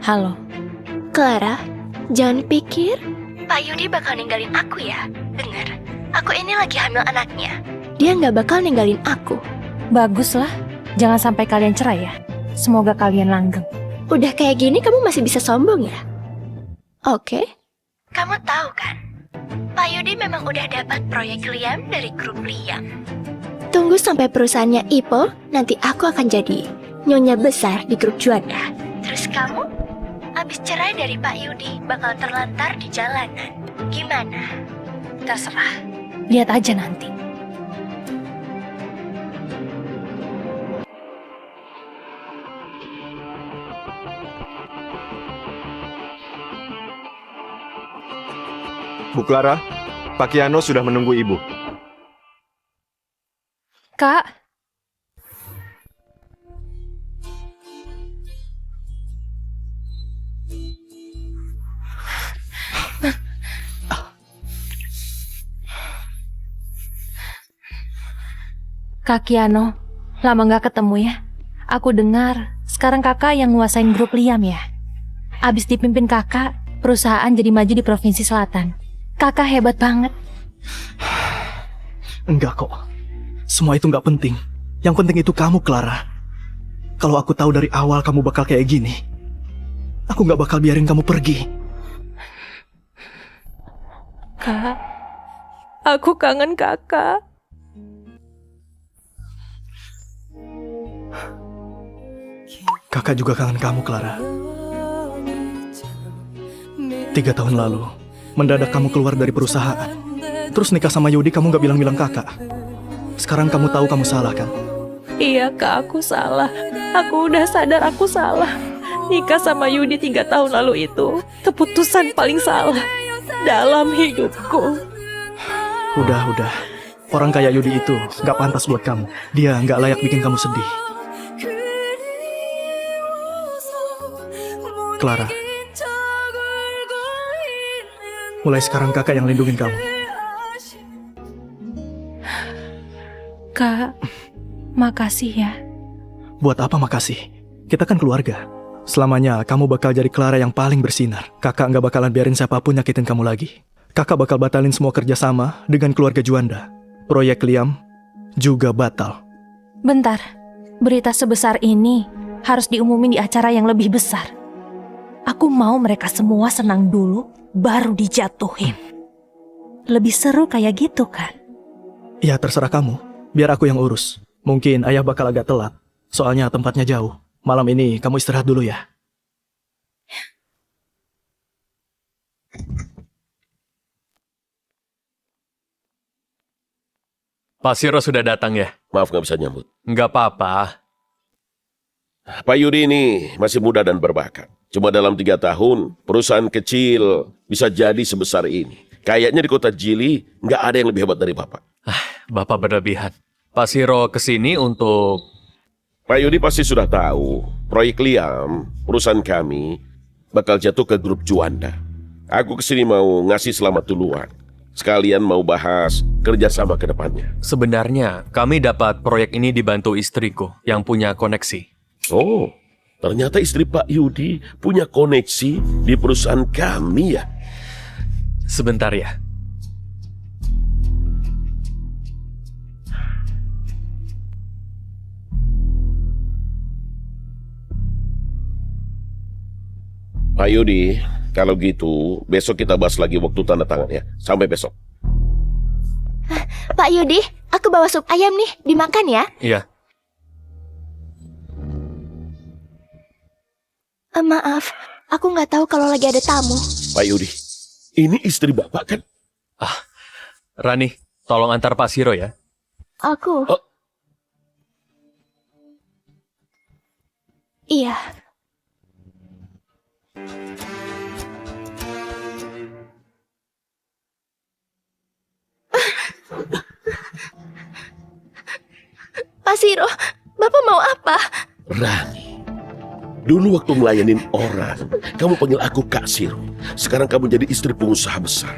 Halo. Clara, jangan pikir Pak Yudi bakal ninggalin aku ya. Dengar, aku ini lagi hamil anaknya. Dia nggak bakal ninggalin aku. Baguslah. Jangan sampai kalian cerai ya. Semoga kalian langgeng. Udah kayak gini kamu masih bisa sombong ya? Oke. Kamu tahu kan, Pak Yudi memang udah dapat proyek Liam dari grup Liam. Tunggu sampai perusahaannya Ipo, nanti aku akan jadi nyonya besar di grup Juanda. Terus kamu, abis cerai dari Pak Yudi, bakal terlantar di jalanan. Gimana? Terserah. Lihat aja nanti. Bu Clara, Pak Kiano sudah menunggu Ibu. Kak, Kak Kiano, lama gak ketemu ya? Aku dengar sekarang kakak yang nguasain grup Liam ya? Abis dipimpin kakak, perusahaan jadi maju di Provinsi Selatan. Kakak hebat banget. Enggak kok. Semua itu nggak penting. Yang penting itu kamu, Clara. Kalau aku tahu dari awal kamu bakal kayak gini, aku nggak bakal biarin kamu pergi. Kak, aku kangen kakak. Kakak juga kangen kamu, Clara. 3 tahun lalu, mendadak kamu keluar dari perusahaan. Terus nikah sama Yudi, kamu gak bilang-bilang kakak. Sekarang kamu tahu kamu salah, kan? Iya kak, aku salah. Aku udah sadar aku salah. Nikah sama Yudi 3 tahun lalu itu keputusan paling salah dalam hidupku. Udah. Orang kayak Yudi itu gak pantas buat kamu. Dia gak layak bikin kamu sedih. Clara, mulai sekarang kakak yang lindungin kamu. Kak, makasih ya. Buat apa makasih? Kita kan keluarga. Selamanya kamu bakal jadi Clara yang paling bersinar. Kakak nggak bakalan biarin siapapun nyakitin kamu lagi. Kakak bakal batalin semua kerjasama dengan keluarga Juanda. Proyek Liam juga batal. Bentar, berita sebesar ini harus diumumin di acara yang lebih besar. Aku mau mereka semua senang dulu, baru dijatuhin. Lebih seru kayak gitu kan? Ya terserah kamu, biar aku yang urus. Mungkin ayah bakal agak telat, soalnya tempatnya jauh. Malam ini kamu istirahat dulu ya. Pak Siro sudah datang ya? Maaf nggak bisa nyambut. Nggak apa-apa. Pak Yudi ini masih muda dan berbakat. Cuma dalam 3 tahun, perusahaan kecil bisa jadi sebesar ini. Kayaknya di kota Jili nggak ada yang lebih hebat dari Bapak. Bapak berlebihan. Pak Siro kesini untuk... Pak Yudi pasti sudah tahu, proyek Liam, perusahaan kami, bakal jatuh ke grup Juanda. Aku kesini mau ngasih selamat duluan. Sekalian mau bahas kerjasama ke depannya. Sebenarnya, kami dapat proyek ini dibantu istriku yang punya koneksi. Oh, ternyata istri Pak Yudi punya koneksi di perusahaan kami ya? Sebentar ya. Pak Yudi, kalau gitu besok kita bahas lagi waktu tanda tangan ya. Sampai besok. Pak Yudi, aku bawa sup ayam nih, dimakan ya. Iya. Maaf, aku nggak tahu kalau lagi ada tamu. Pak Yudi, ini istri Bapak kan? Rani, tolong antar Pak Siro ya. Aku? Iya. Pak Siro, Bapak mau apa? Rani, dulu waktu melayanin orang, kamu panggil aku Kak Siro. Sekarang kamu jadi istri pengusaha besar.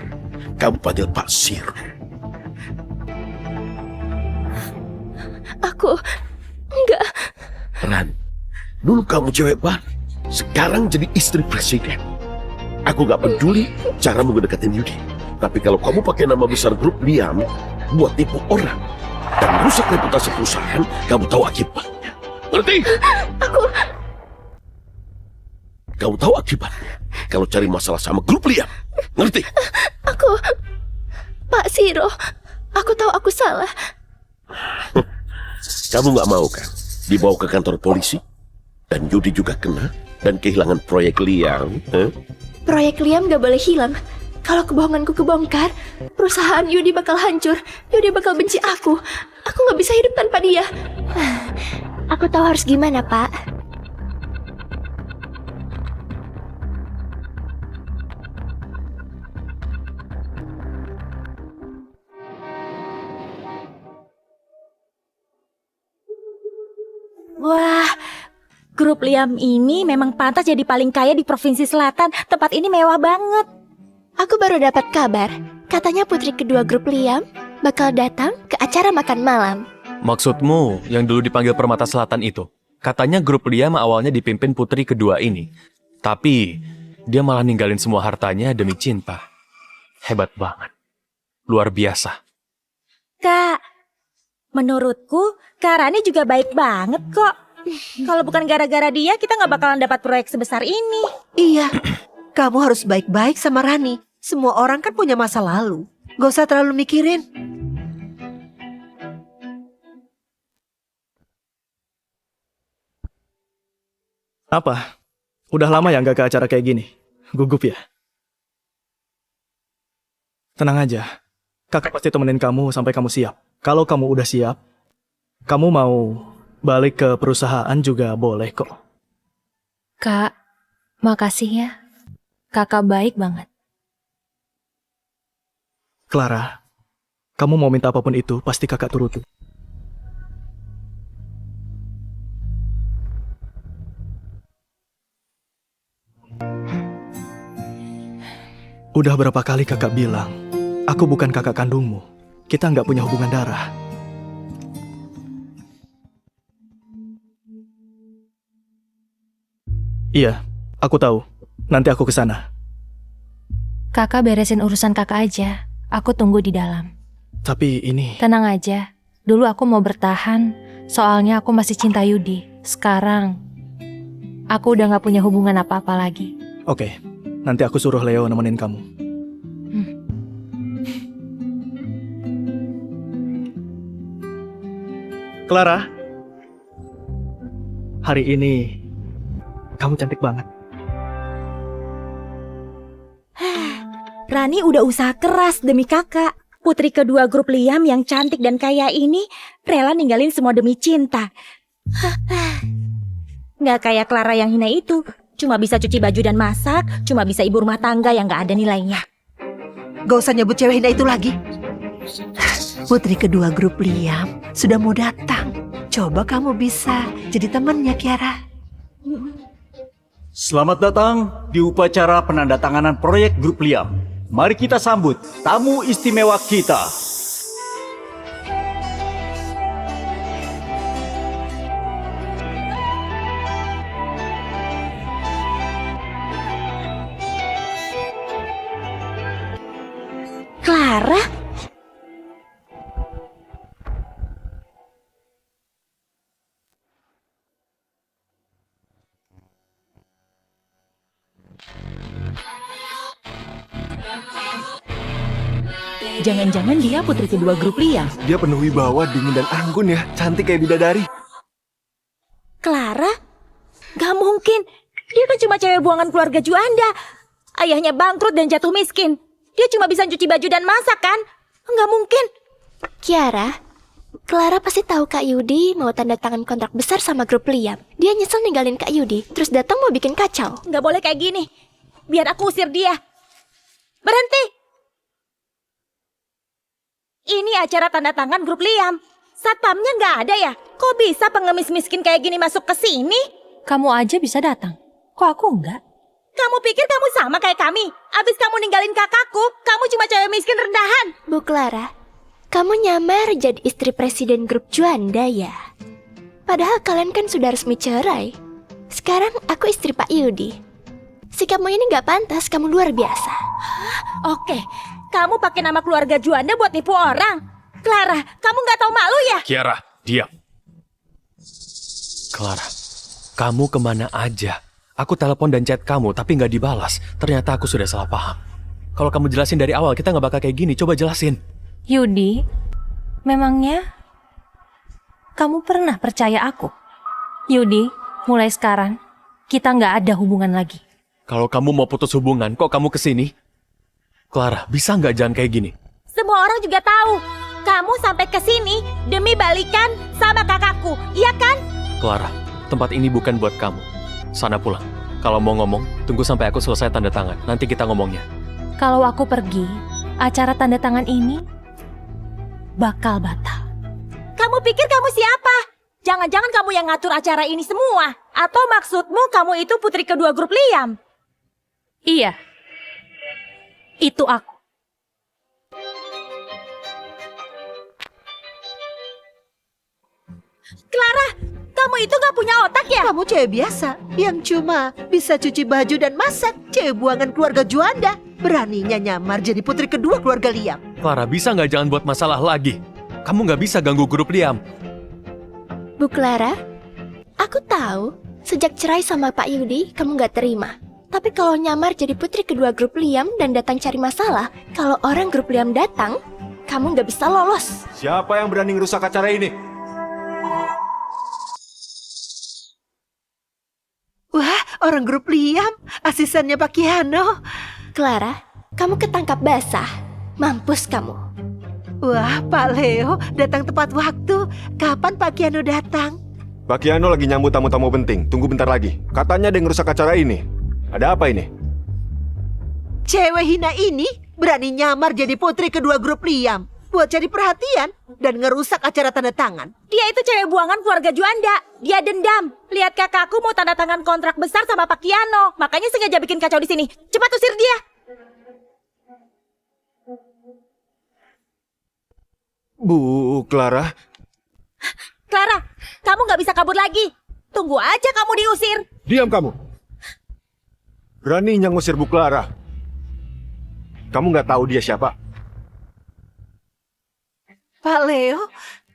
Kamu panggil Pak Siro. Aku enggak. Rani, dulu kamu cewek baik. Sekarang jadi istri presiden. Aku gak peduli cara mengdeketin Yudi. Tapi kalau kamu pakai nama besar grup Liam buat tipu orang dan rusak reputasi perusahaan, kamu tahu akibatnya. Ngerti? Kamu tahu akibatnya kalau cari masalah sama grup Liam. Ngerti? Pak Siro, aku tahu aku salah. Kamu gak mau kan dibawa ke kantor polisi? Dan Yudi juga kena. Dan kehilangan proyek Liam. Proyek Liam gak boleh hilang. Kalau kebohonganku kebongkar, perusahaan Yudi bakal hancur. Yudi bakal benci aku. Aku gak bisa hidup tanpa dia. Aku tahu harus gimana, Pak. Wah, grup Liam ini memang pantas jadi paling kaya di Provinsi Selatan. Tempat ini mewah banget. Aku baru dapat kabar. Katanya putri kedua grup Liam bakal datang ke acara makan malam. Maksudmu yang dulu dipanggil Permata Selatan itu? Katanya grup Liam awalnya dipimpin putri kedua ini. Tapi dia malah ninggalin semua hartanya demi cinta. Hebat banget. Luar biasa. Kak, menurutku Kak Rani juga baik banget kok. Kalau bukan gara-gara dia, kita nggak bakalan dapat proyek sebesar ini. Iya, kamu harus baik-baik sama Rani. Semua orang kan punya masa lalu. Gak usah terlalu mikirin. Apa? Udah lama ya nggak ke acara kayak gini? Gugup ya? Tenang aja. Kakak pasti temenin kamu sampai kamu siap. Kalau kamu udah siap, kamu mau balik ke perusahaan juga boleh kok. Kak, makasih ya. Kakak baik banget. Clara, kamu mau minta apapun itu, pasti kakak turuti. Udah berapa kali kakak bilang, aku bukan kakak kandungmu. Kita nggak punya hubungan darah. Iya, aku tahu. Nanti aku ke sana. Kakak beresin urusan kakak aja. Aku tunggu di dalam. Tapi ini... Tenang aja. Dulu aku mau bertahan, soalnya aku masih cinta Yudi. Sekarang, aku udah gak punya hubungan apa-apa lagi. Oke, nanti aku suruh Leo nemenin kamu. Clara, hari ini kamu cantik banget. Rani udah usaha keras demi kakak. Putri kedua grup Liam yang cantik dan kaya ini rela ninggalin semua demi cinta. Nggak kayak Clara yang hina itu. Cuma bisa cuci baju dan masak, cuma bisa ibu rumah tangga yang nggak ada nilainya. Gak usah nyebut cewek hina itu lagi. Putri kedua grup Liam sudah mau datang. Coba kamu bisa jadi temannya, Kiara. Selamat datang di upacara penandatanganan proyek grup Liam. Mari kita sambut tamu istimewa kita. Clara? Jangan-jangan dia putri kedua grup Liam. Dia penuh wibawa, dingin dan anggun ya. Cantik kayak bidadari. Clara? Gak mungkin. Dia kan cuma cewek buangan keluarga Juanda. Ayahnya bangkrut dan jatuh miskin. Dia cuma bisa cuci baju dan masak kan? Gak mungkin. Kiara, Clara pasti tahu Kak Yudi mau tanda tangan kontrak besar sama grup Liam. Dia nyesel ninggalin Kak Yudi, terus datang mau bikin kacau. Gak boleh kayak gini. Biar aku usir dia. Berhenti! Ini acara tanda tangan grup Liam. Satpamnya nggak ada ya? Kok bisa pengemis miskin kayak gini masuk ke sini? Kamu aja bisa datang. Kok aku enggak? Kamu pikir kamu sama kayak kami? Abis kamu ninggalin kakakku, kamu cuma cewek miskin rendahan. Bu Clara, kamu nyamar jadi istri presiden grup Juanda ya? Padahal kalian kan sudah resmi cerai. Sekarang aku istri Pak Yudi. Sikapmu ini nggak pantas, kamu luar biasa. Oke, kamu pakai nama keluarga Juanda buat nipu orang. Clara, kamu nggak tahu malu ya? Kiara, diam. Clara, kamu kemana aja? Aku telepon dan chat kamu, tapi nggak dibalas. Ternyata aku sudah salah paham. Kalau kamu jelasin dari awal, kita nggak bakal kayak gini. Coba jelasin. Yudi, memangnya kamu pernah percaya aku? Yudi, Mulai sekarang, kita nggak ada hubungan lagi. Kalau kamu mau putus hubungan, kok kamu kesini? Clara, bisa nggak jangan kayak gini? Semua orang juga tahu. Kamu sampai ke sini demi balikan sama kakakku, iya kan? Clara, tempat ini bukan buat kamu. Sana pulang. Kalau mau ngomong, tunggu sampai aku selesai tanda tangan. Nanti kita ngomongnya. Kalau aku pergi, acara tanda tangan ini bakal batal. Kamu pikir kamu siapa? Jangan-jangan kamu yang ngatur acara ini semua? Atau maksudmu kamu itu putri kedua grup Liam? Iya, itu aku. Clara, kamu itu gak punya otak ya? Kamu cewek biasa yang cuma bisa cuci baju dan masak. Cewek buangan keluarga Juanda. Beraninya nyamar jadi putri kedua keluarga Liam. Clara, bisa nggak jangan buat masalah lagi? Kamu nggak bisa ganggu grup Liam. Bu Clara, aku tahu sejak cerai sama Pak Yudi kamu gak terima. Tapi kalau nyamar jadi putri kedua grup Liam dan datang cari masalah, kalau orang grup Liam datang, kamu gak bisa lolos. Siapa yang berani ngerusak acara ini? Wah, orang grup Liam, asistennya Pak Kiano. Clara, kamu ketangkap basah. Mampus kamu. Wah, Pak Leo datang tepat waktu. Kapan Pak Kiano datang? Pak Kiano lagi nyambut tamu-tamu penting. Tunggu bentar lagi. Katanya ada yang ngerusak acara ini. Ada apa ini? Cewek hina ini berani nyamar jadi putri kedua grup Liam buat cari perhatian dan ngerusak acara tanda tangan. Dia itu cewek buangan keluarga Juanda. Dia dendam. Lihat kakakku mau tanda tangan kontrak besar sama Pak Kiano. Makanya sengaja bikin kacau di sini. Cepat usir dia. Bu Clara. Clara, kamu gak bisa kabur lagi. Tunggu aja kamu diusir. Diam kamu. Beraninya ngusir Bu Clara. Kamu nggak tahu dia siapa? Pak Leo,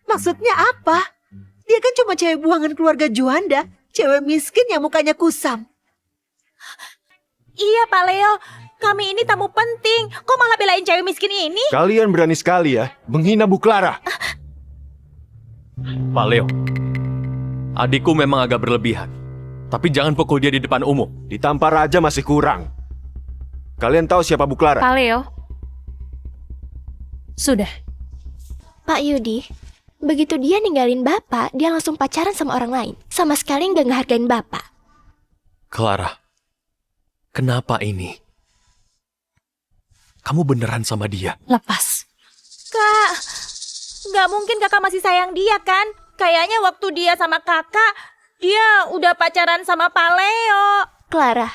maksudnya apa? Dia kan cuma cewek buangan keluarga Juanda. Cewek miskin yang mukanya kusam. Iya Pak Leo, kami ini tamu penting. Kok malah belain cewek miskin ini? Kalian berani sekali ya menghina Bu Clara. Pak Leo, adikku memang agak berlebihan. Tapi jangan pukul dia di depan umum. Ditampar aja masih kurang. Kalian tahu siapa Bu Clara? Pak Leo, sudah. Pak Yudi, begitu dia ninggalin Bapak, dia langsung pacaran sama orang lain. Sama sekali nggak ngehargain Bapak. Clara, kenapa ini? Kamu beneran sama dia? Lepas. Kak, nggak mungkin kakak masih sayang dia kan? Kayaknya waktu dia sama kakak, dia udah pacaran sama Pak Leo. Clara,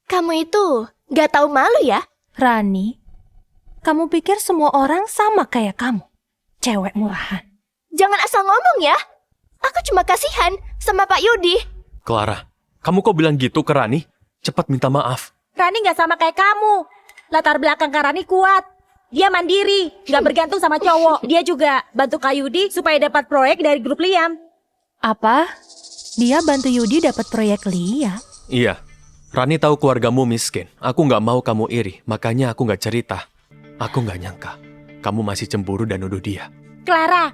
kamu itu nggak tahu malu ya? Rani, kamu pikir semua orang sama kayak kamu? Cewek murahan. Jangan asal ngomong ya. Aku cuma kasihan sama Pak Yudi. Clara, kamu kok bilang gitu ke Rani? Cepat minta maaf. Rani nggak sama kayak kamu. Latar belakang Kak Rani kuat. Dia mandiri, nggak bergantung sama cowok. Dia juga bantu Kak Yudi supaya dapat proyek dari grup Liam. Apa? Dia bantu Yudi dapat proyek Liam? Iya, Rani tahu keluargamu miskin. Aku nggak mau kamu iri, makanya aku nggak cerita. Aku nggak nyangka kamu masih cemburu dan nuduh dia. Clara,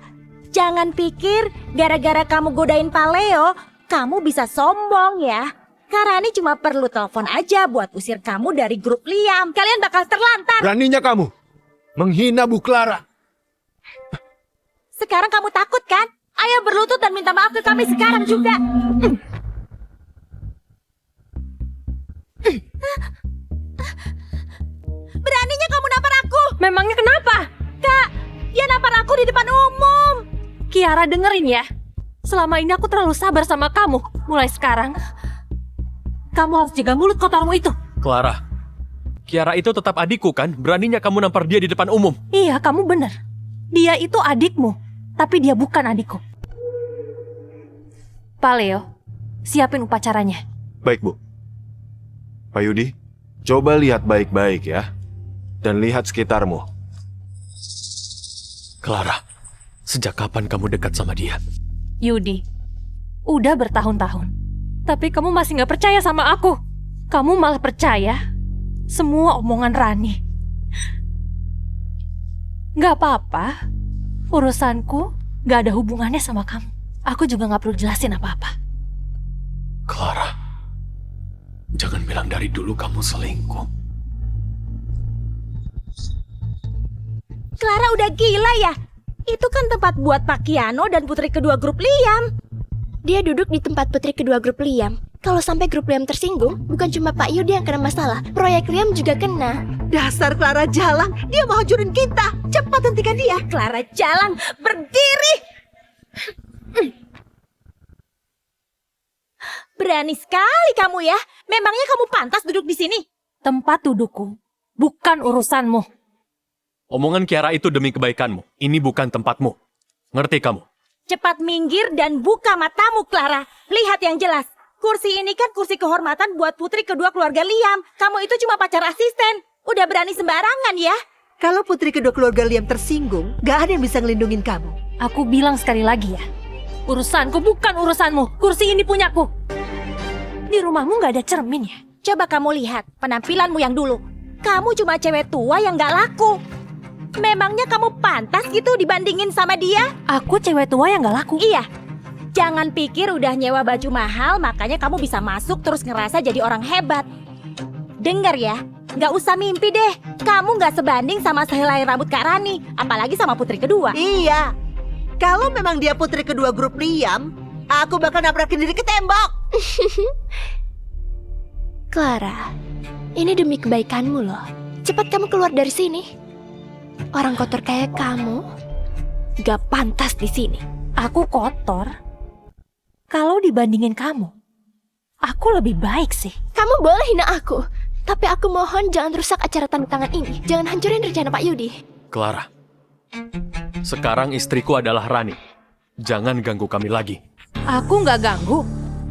jangan pikir gara-gara kamu godain Pak Leo, kamu bisa sombong ya. Kak Rani cuma perlu telepon aja buat usir kamu dari grup Liam. Kalian bakal terlantar. Beraninya kamu menghina Bu Clara. Sekarang kamu takut kan? Ayo berlutut dan minta maaf ke kami sekarang juga. Beraninya kamu nampar aku. Memangnya kenapa? Kak, dia nampar aku di depan umum. Kiara dengerin ya. Selama ini aku terlalu sabar sama kamu. Mulai sekarang, kamu harus jaga mulut kotormu itu. Clara, Kiara itu tetap adikku kan? Beraninya kamu nampar dia di depan umum. Iya, kamu benar. Dia itu adikmu, tapi dia bukan adikku. Pak Leo, siapin upacaranya. Baik Bu. Pak Yudi, coba lihat baik-baik ya. Dan lihat sekitarmu. Clara, sejak kapan kamu dekat sama dia? Yudi, udah bertahun-tahun. Tapi kamu masih gak percaya sama aku. Kamu malah percaya semua omongan Rani. Gak apa-apa. Urusanku gak ada hubungannya sama kamu. Aku juga gak perlu jelasin apa-apa. Clara, jangan bilang dari dulu kamu selingkuh. Clara udah gila ya? Itu kan tempat buat Pak Kiano dan putri kedua grup Liam. Dia duduk di tempat putri kedua grup Liam. Kalau sampai grup Liam tersinggung, bukan cuma Pak Yudi yang kena masalah, proyek Liam juga kena. Dasar Clara Jalang, dia mau hancurin kita. Cepat hentikan dia. Clara Jalang, berdiri! Berani sekali kamu ya. Memangnya kamu pantas duduk di sini? Tempat dudukku, bukan urusanmu. Omongan Kiara itu demi kebaikanmu. Ini bukan tempatmu. Ngerti kamu? Cepat minggir dan buka matamu, Clara. Lihat yang jelas. Kursi ini kan kursi kehormatan buat putri kedua keluarga Liam. Kamu itu cuma pacar asisten. Udah berani sembarangan ya. Kalau putri kedua keluarga Liam tersinggung, gak ada yang bisa ngelindungin kamu. Aku bilang sekali lagi ya. Urusanku bukan urusanmu. Kursi ini punyaku. Di rumahmu gak ada cermin ya? Coba kamu lihat penampilanmu yang dulu. Kamu cuma cewek tua yang gak laku. Memangnya kamu pantas gitu dibandingin sama dia? Aku cewek tua yang gak laku? Iya. Jangan pikir udah nyewa baju mahal makanya kamu bisa masuk terus ngerasa jadi orang hebat. Dengar ya, gak usah mimpi deh. Kamu gak sebanding sama sehelai rambut Kak Rani. Apalagi sama putri kedua. Iya. Kalau memang dia putri kedua grup Liam, aku bakal nabrakin diri ke tembok. Clara, ini demi kebaikanmu loh. Cepat kamu keluar dari sini. Orang kotor kayak kamu gak pantas di sini. Aku kotor? Kalau dibandingin kamu, aku lebih baik sih. Kamu boleh hina aku, tapi aku mohon jangan rusak acara tanda tangan ini. Jangan hancurin rencana Pak Yudi. Clara, sekarang istriku adalah Rani. Jangan ganggu kami lagi. Aku nggak ganggu.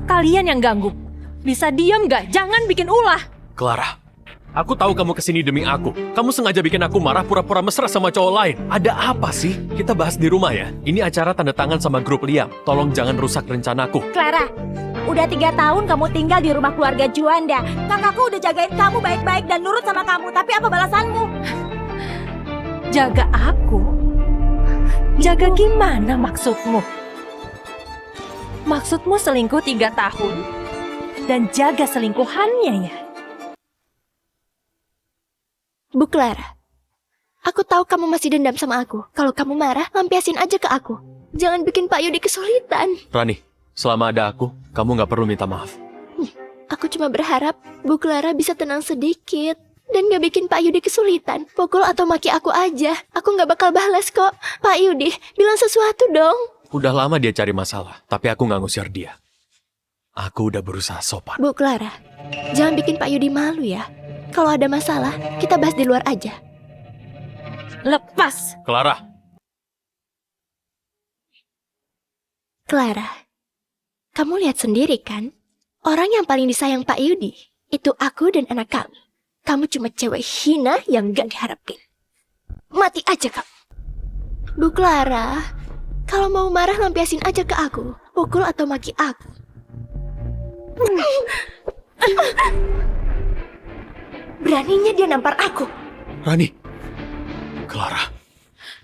Kalian yang ganggu. Bisa diam nggak? Jangan bikin ulah. Clara, aku tahu kamu kesini demi aku. Kamu sengaja bikin aku marah pura-pura mesra sama cowok lain. Ada apa sih? Kita bahas di rumah ya. Ini acara tanda tangan sama grup Liam. Tolong jangan rusak rencanaku. Clara, udah 3 tahun kamu tinggal di rumah keluarga Juanda. Kakakku udah jagain kamu baik-baik dan nurut sama kamu. Tapi apa balasanmu? Jaga aku? Jaga gimana maksudmu? Maksudmu selingkuh 3 tahun dan jaga selingkuhannya ya? Bu Clara, aku tahu kamu masih dendam sama aku. Kalau kamu marah, lampiasin aja ke aku. Jangan bikin Pak Yudi kesulitan. Rani, selama ada aku, kamu nggak perlu minta maaf. Aku cuma berharap Bu Clara bisa tenang sedikit dan gak bikin Pak Yudi kesulitan. Pukul atau maki aku aja. Aku gak bakal balas kok. Pak Yudi, bilang sesuatu dong. Udah lama dia cari masalah, tapi aku nggak ngusir dia. Aku udah berusaha sopan. Bu Clara, jangan bikin Pak Yudi malu ya. Kalau ada masalah, kita bahas di luar aja. Lepas! Clara! Clara, kamu lihat sendiri kan? Orang yang paling disayang Pak Yudi, itu aku dan anak kamu. Kamu cuma cewek hina yang gak diharapin. Mati aja kamu. Bu Clara, kalau mau marah lampiasin aja ke aku. Pukul atau maki aku. Beraninya dia nampar aku. Rani. Clara.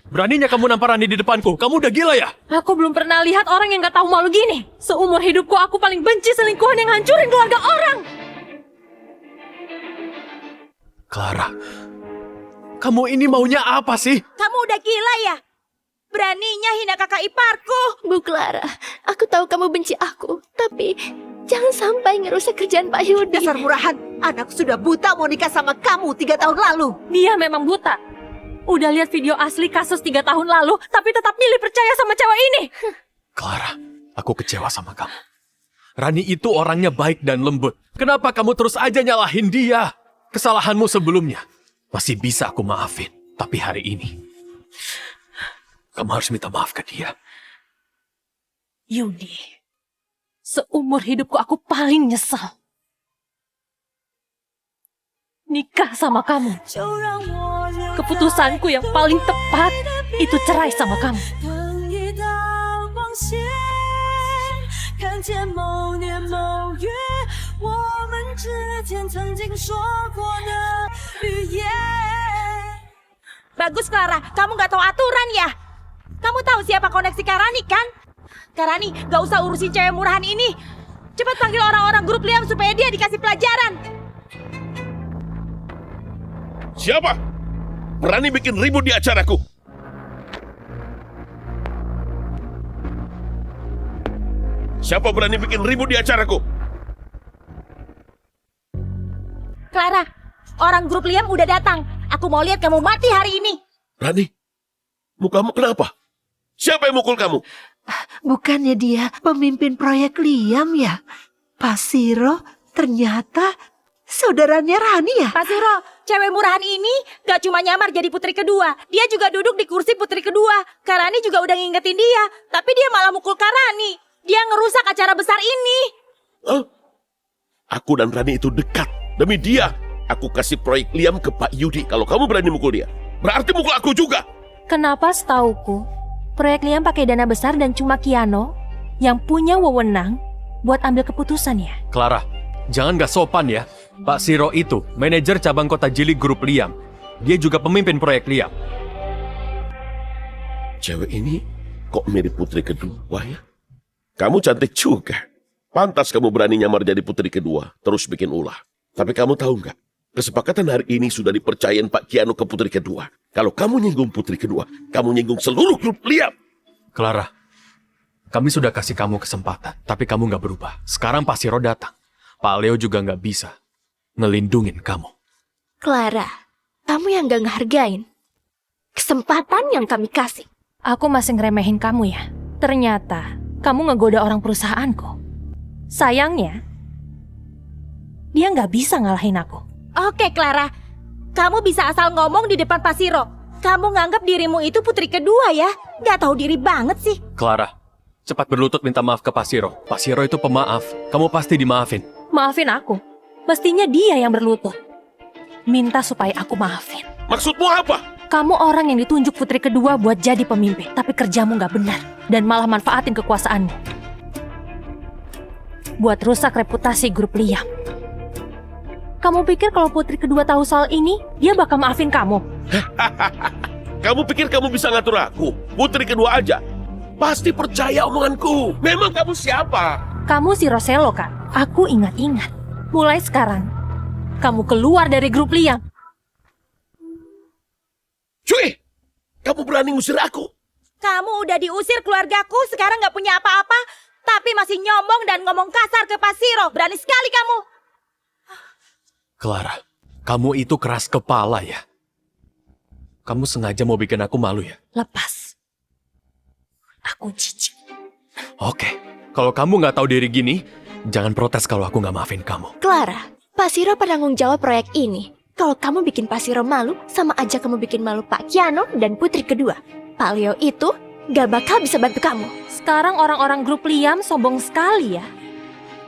Beraninya kamu nampar Rani di depanku. Kamu udah gila ya? Aku belum pernah lihat orang yang gak tahu malu gini. Seumur hidupku aku paling benci selingkuhan yang hancurin keluarga orang. Clara. Kamu ini maunya apa sih? Kamu udah gila ya? Beraninya hina kakak iparku. Bu Clara, aku tahu kamu benci aku. Tapi jangan sampai ngerusak kerjaan Pak Yudi. Dasar murahan, anak sudah buta mau nikah sama kamu 3 tahun lalu. Dia memang buta. Udah lihat video asli kasus 3 tahun lalu, tapi tetap milih percaya sama cewek ini. Clara, aku kecewa sama kamu. Rani itu orangnya baik dan lembut. Kenapa kamu terus aja nyalahin dia? Kesalahanmu sebelumnya masih bisa aku maafin. Tapi hari ini, kamu harus minta maaf ke dia. Yudi, seumur hidupku aku paling nyesal nikah sama kamu. Keputusanku yang paling tepat itu cerai sama kamu. Bagus Clara, kamu gak tahu aturan ya? Kamu tahu siapa koneksi Karani kan? Karani, gak usah urusin cewek murahan ini. Cepat panggil orang-orang grup Liam supaya dia dikasih pelajaran. Siapa? Berani bikin ribut di acaraku? Siapa berani bikin ribut di acaraku? Clara, orang grup Liam udah datang. Aku mau lihat kamu mati hari ini. Rani, mukamu kenapa? Siapa yang mukul kamu? Bukannya dia pemimpin proyek Liam ya? Pasiro ternyata saudaranya Rani ya? Pak Siro, cewek murahan ini gak cuma nyamar jadi putri kedua. Dia juga duduk di kursi putri kedua. Karani juga udah ngingetin dia. Tapi dia malah mukul Karani. Dia ngerusak acara besar ini. Hah? Aku dan Rani itu dekat. Demi dia, aku kasih proyek Liam ke Pak Yudi. Kalau kamu berani mukul dia, berarti mukul aku juga. Kenapa setauku, proyek Liam pakai dana besar dan cuma Kiano yang punya wewenang buat ambil keputusan ya? Clara, jangan gak sopan ya. Pak Siro itu manajer cabang kota Jili grup Liam. Dia juga pemimpin proyek Liam. Cewek ini kok mirip putri kedua ya? Kamu cantik juga. Pantas kamu berani nyamar jadi putri kedua, terus bikin ulah. Tapi kamu tahu nggak? Kesepakatan hari ini sudah dipercayain Pak Kiano ke putri kedua. Kalau kamu nyinggung putri kedua, kamu nyinggung seluruh grup Liam. Clara, kami sudah kasih kamu kesempatan, tapi kamu nggak berubah. Sekarang Pak Siro datang. Pak Leo juga nggak bisa ngelindungin kamu. Clara, kamu yang gak ngehargain kesempatan yang kami kasih. Aku masih ngeremehin kamu ya. Ternyata kamu ngegoda orang perusahaanku. Sayangnya, dia nggak bisa ngalahin aku. Oke, Clara. Kamu bisa asal ngomong di depan Pak Siro. Kamu nganggap dirimu itu putri kedua ya? Gak tahu diri banget sih. Clara, cepat berlutut minta maaf ke Pak Siro. Pak Siro itu pemaaf. Kamu pasti dimaafin. Maafin aku. Mestinya dia yang berlutut. Minta supaya aku maafin. Maksudmu apa? Kamu orang yang ditunjuk putri kedua buat jadi pemimpin, tapi kerjamu nggak benar dan malah manfaatin kekuasaanmu buat rusak reputasi grup Liam. Kamu pikir kalau putri kedua tahu soal ini, dia bakal maafin kamu? Kamu pikir kamu bisa ngatur aku? Putri kedua aja. Pasti percaya omonganku. Memang kamu siapa? Kamu si Roselo kan? Aku ingat-ingat. Mulai sekarang, kamu keluar dari grup Liam. Cuy, kamu berani ngusir aku? Kamu udah diusir keluargaku, sekarang gak punya apa-apa, tapi masih nyombong dan ngomong kasar ke Pak Siro. Berani sekali kamu. Clara, kamu itu keras kepala ya. Kamu sengaja mau bikin aku malu ya? Lepas. Aku jijik. Oke, kalau kamu nggak tahu diri gini, jangan protes kalau aku nggak maafin kamu. Clara, Pak Siro penanggung jawab proyek ini. Kalau kamu bikin Pak Siro malu, sama aja kamu bikin malu Pak Kiano dan putri kedua. Pak Leo itu gak bakal bisa bantu kamu. Sekarang orang-orang grup Liam sombong sekali ya.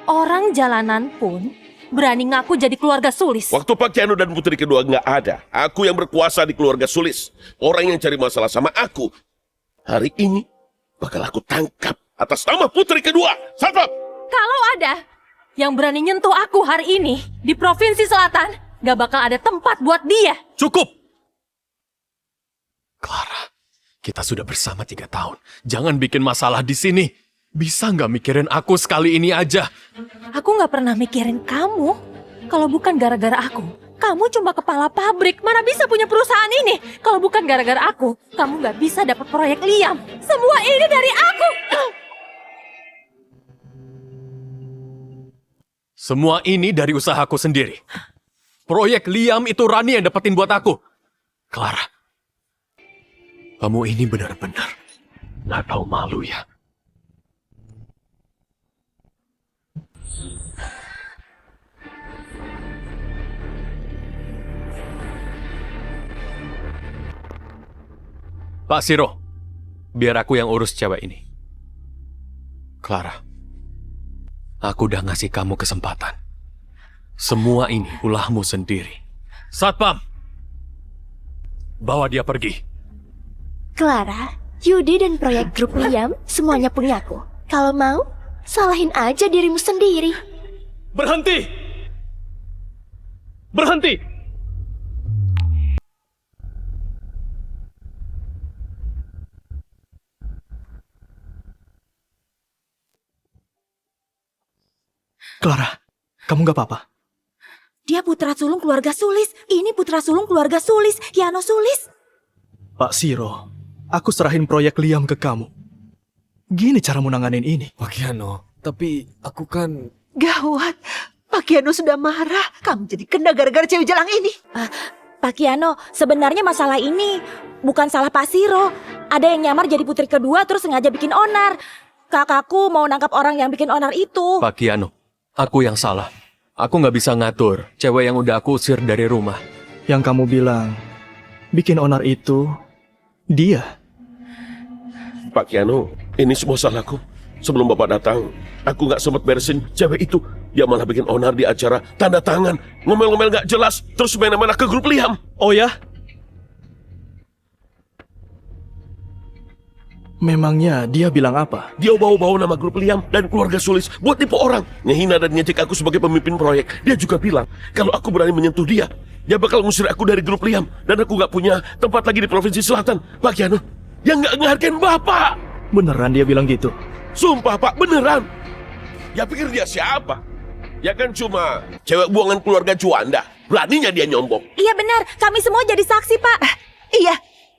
Orang jalanan pun berani ngaku jadi keluarga Sulis. Waktu Pak Kiano dan putri kedua nggak ada, aku yang berkuasa di keluarga Sulis. Orang yang cari masalah sama aku. Hari ini bakal aku tangkap atas nama putri kedua. Satpam! Kalau ada yang berani nyentuh aku hari ini di Provinsi Selatan, gak bakal ada tempat buat dia. Cukup! Clara, kita sudah bersama 3 tahun. Jangan bikin masalah di sini. Bisa nggak mikirin aku sekali ini aja? Aku gak pernah mikirin kamu. Kalau bukan gara-gara aku, kamu cuma kepala pabrik. Mana bisa punya perusahaan ini? Kalau bukan gara-gara aku, kamu gak bisa dapat proyek Liam. Semua ini dari aku. Semua ini dari usahaku sendiri. Proyek Liam itu Rani yang dapetin buat aku. Clara, kamu ini benar-benar nggak tahu malu ya. Pak Siro, biar aku yang urus cewek ini. Clara, aku udah ngasih kamu kesempatan. Semua ini ulahmu sendiri. Satpam, bawa dia pergi. Clara, Yudi dan proyek grup Liam semuanya punyaku. Kalau mau, salahin aja dirimu sendiri. Berhenti! Berhenti! Clara, kamu gak apa-apa? Dia putra sulung keluarga Sulis. Ini putra sulung keluarga Sulis, Kiano Sulis. Pak Siro, aku serahin proyek Liam ke kamu. Gini cara nanganin ini. Pak Kiano, tapi aku kan... Gawat, Pak Kiano sudah marah. Kamu jadi kena gara-gara cewek jalang ini. Pak Kiano, sebenarnya masalah ini bukan salah Pak Siro. Ada yang nyamar jadi putri kedua terus sengaja bikin onar. Kakakku mau nangkap orang yang bikin onar itu. Pak Kiano, aku yang salah. Aku nggak bisa ngatur cewek yang udah aku usir dari rumah. Yang kamu bilang, bikin onar itu, dia. Pak Kiano, ini semua salahku. Sebelum Bapak datang, aku nggak sempat beresin cewek itu. Dia malah bikin onar di acara tanda tangan. Ngomel-ngomel nggak jelas, terus main-main ke grup Liam. Oh ya? Memangnya dia bilang apa? Dia bawa-bawa nama grup Liam dan keluarga Sulis buat tipu orang. Ngehina dan ngecek aku sebagai pemimpin proyek. Dia juga bilang, kalau aku berani menyentuh dia, dia bakal ngusir aku dari grup Liam. Dan aku nggak punya tempat lagi di Provinsi Selatan. Pak Kiano, dia nggak ngehargain Bapak. Beneran dia bilang gitu? Sumpah Pak, beneran. Ya pikir dia siapa? Ya kan cuma cewek buangan keluarga Juanda. Beraninya dia nyombong. Iya benar, kami semua jadi saksi, Pak. Iya,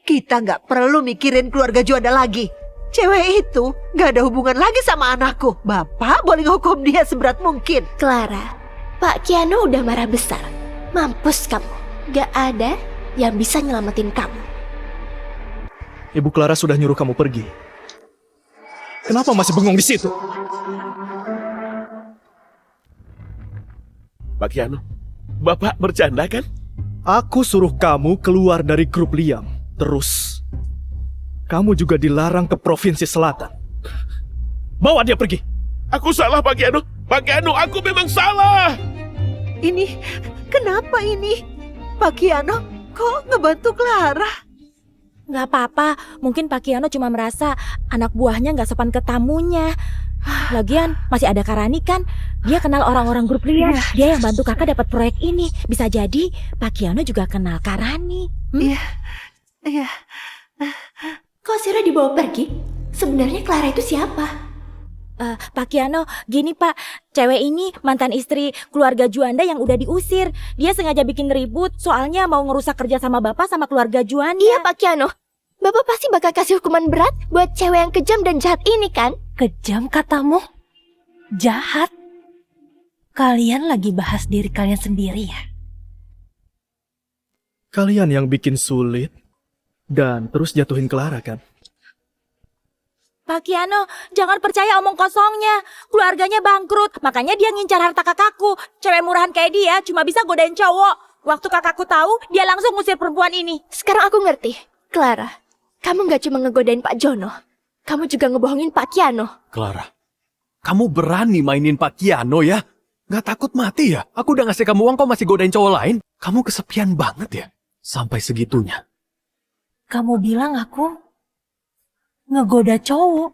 kita nggak perlu mikirin keluarga Juanda lagi. Cewek itu nggak ada hubungan lagi sama anakku. Bapak boleh hukum dia seberat mungkin. Clara, Pak Kiano udah marah besar. Mampus kamu. Gak ada yang bisa nyelamatin kamu. Ibu Clara sudah nyuruh kamu pergi. Kenapa masih bengong di situ? Pak Kiano, Bapak bercanda kan? Aku suruh kamu keluar dari grup Liam. Terus, kamu juga dilarang ke Provinsi Selatan. Bawa dia pergi. Aku salah Pak Kiano. Pak Kiano, aku memang salah. Ini, kenapa ini? Pak Kiano, kok ngebantu Clara? Nggak apa-apa, mungkin Pak Kiano cuma merasa anak buahnya nggak sopan ke tamunya. Lagian masih ada Karani kan, dia kenal orang-orang grup Liam. Dia yang bantu kakak dapat proyek ini. Bisa jadi Pak Kiano juga kenal Karani. Iya, iya. Kok Siro dibawa pergi? Sebenarnya Clara itu siapa? Pak Kiano, gini Pak, cewek ini mantan istri keluarga Juanda yang udah diusir. Dia sengaja bikin ribut, soalnya mau ngerusak kerja sama bapak sama keluarga Juanda. Iya Pak Kiano, Bapak pasti bakal kasih hukuman berat buat cewek yang kejam dan jahat ini kan? Kejam katamu? Jahat? Kalian lagi bahas diri kalian sendiri ya? Kalian yang bikin sulit dan terus jatuhin Clara kan? Pak Kiano, jangan percaya omong kosongnya. Keluarganya bangkrut, makanya dia ngincar harta kakakku. Cewek murahan kayak dia cuma bisa godain cowok. Waktu kakakku tahu, dia langsung ngusir perempuan ini. Sekarang aku ngerti. Clara, kamu gak cuma ngegodain Pak Jono, kamu juga ngebohongin Pak Kiano. Clara, kamu berani mainin Pak Kiano ya? Gak takut mati ya? Aku udah ngasih kamu uang, kok masih godain cowok lain? Kamu kesepian banget ya? Sampai segitunya. Kamu bilang aku ngegoda cowok.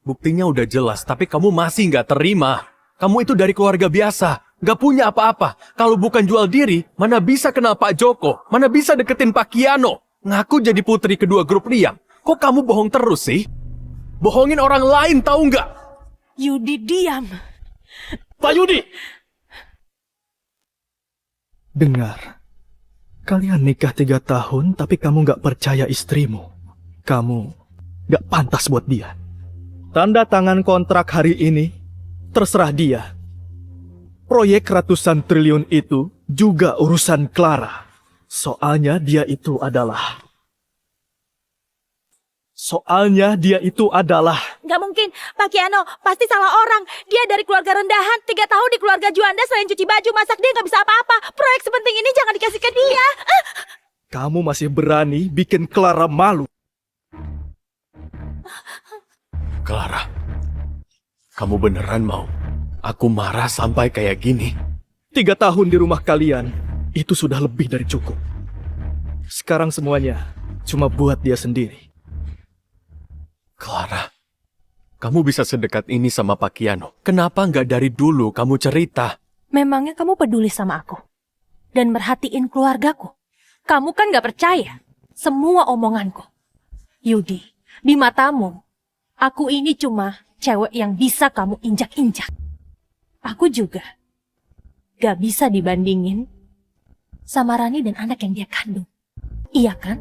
Buktinya udah jelas, tapi kamu masih nggak terima. Kamu itu dari keluarga biasa, nggak punya apa-apa. Kalau bukan jual diri, mana bisa kenal Pak Joko? Mana bisa deketin Pak Kiano? Ngaku jadi putri kedua grup Liam. Kok kamu bohong terus sih? Bohongin orang lain tahu nggak? Yudi, diam. Pak Yudi! Dengar, kalian nikah 3 tahun tapi kamu gak percaya istrimu. Kamu gak pantas buat dia. Tanda tangan kontrak hari ini, terserah dia. Proyek ratusan triliun itu juga urusan Clara. Soalnya dia itu adalah... Nggak mungkin, Pak Kiano pasti salah orang. Dia dari keluarga rendahan, 3 tahun di keluarga Juanda selain cuci baju, masak dia nggak bisa apa-apa. Proyek sepenting ini jangan dikasih ke dia. Kamu masih berani bikin Clara malu. Clara, kamu beneran mau aku marah sampai kayak gini? 3 tahun di rumah kalian, itu sudah lebih dari cukup. Sekarang semuanya cuma buat dia sendiri. Clara, kamu bisa sedekat ini sama Pak Kiano. Kenapa nggak dari dulu kamu cerita? Memangnya kamu peduli sama aku? Dan merhatiin keluargaku? Kamu kan nggak percaya semua omonganku. Yudi, di matamu, aku ini cuma cewek yang bisa kamu injak-injak. Aku juga gak bisa dibandingin sama Rani dan anak yang dia kandung. Iya kan?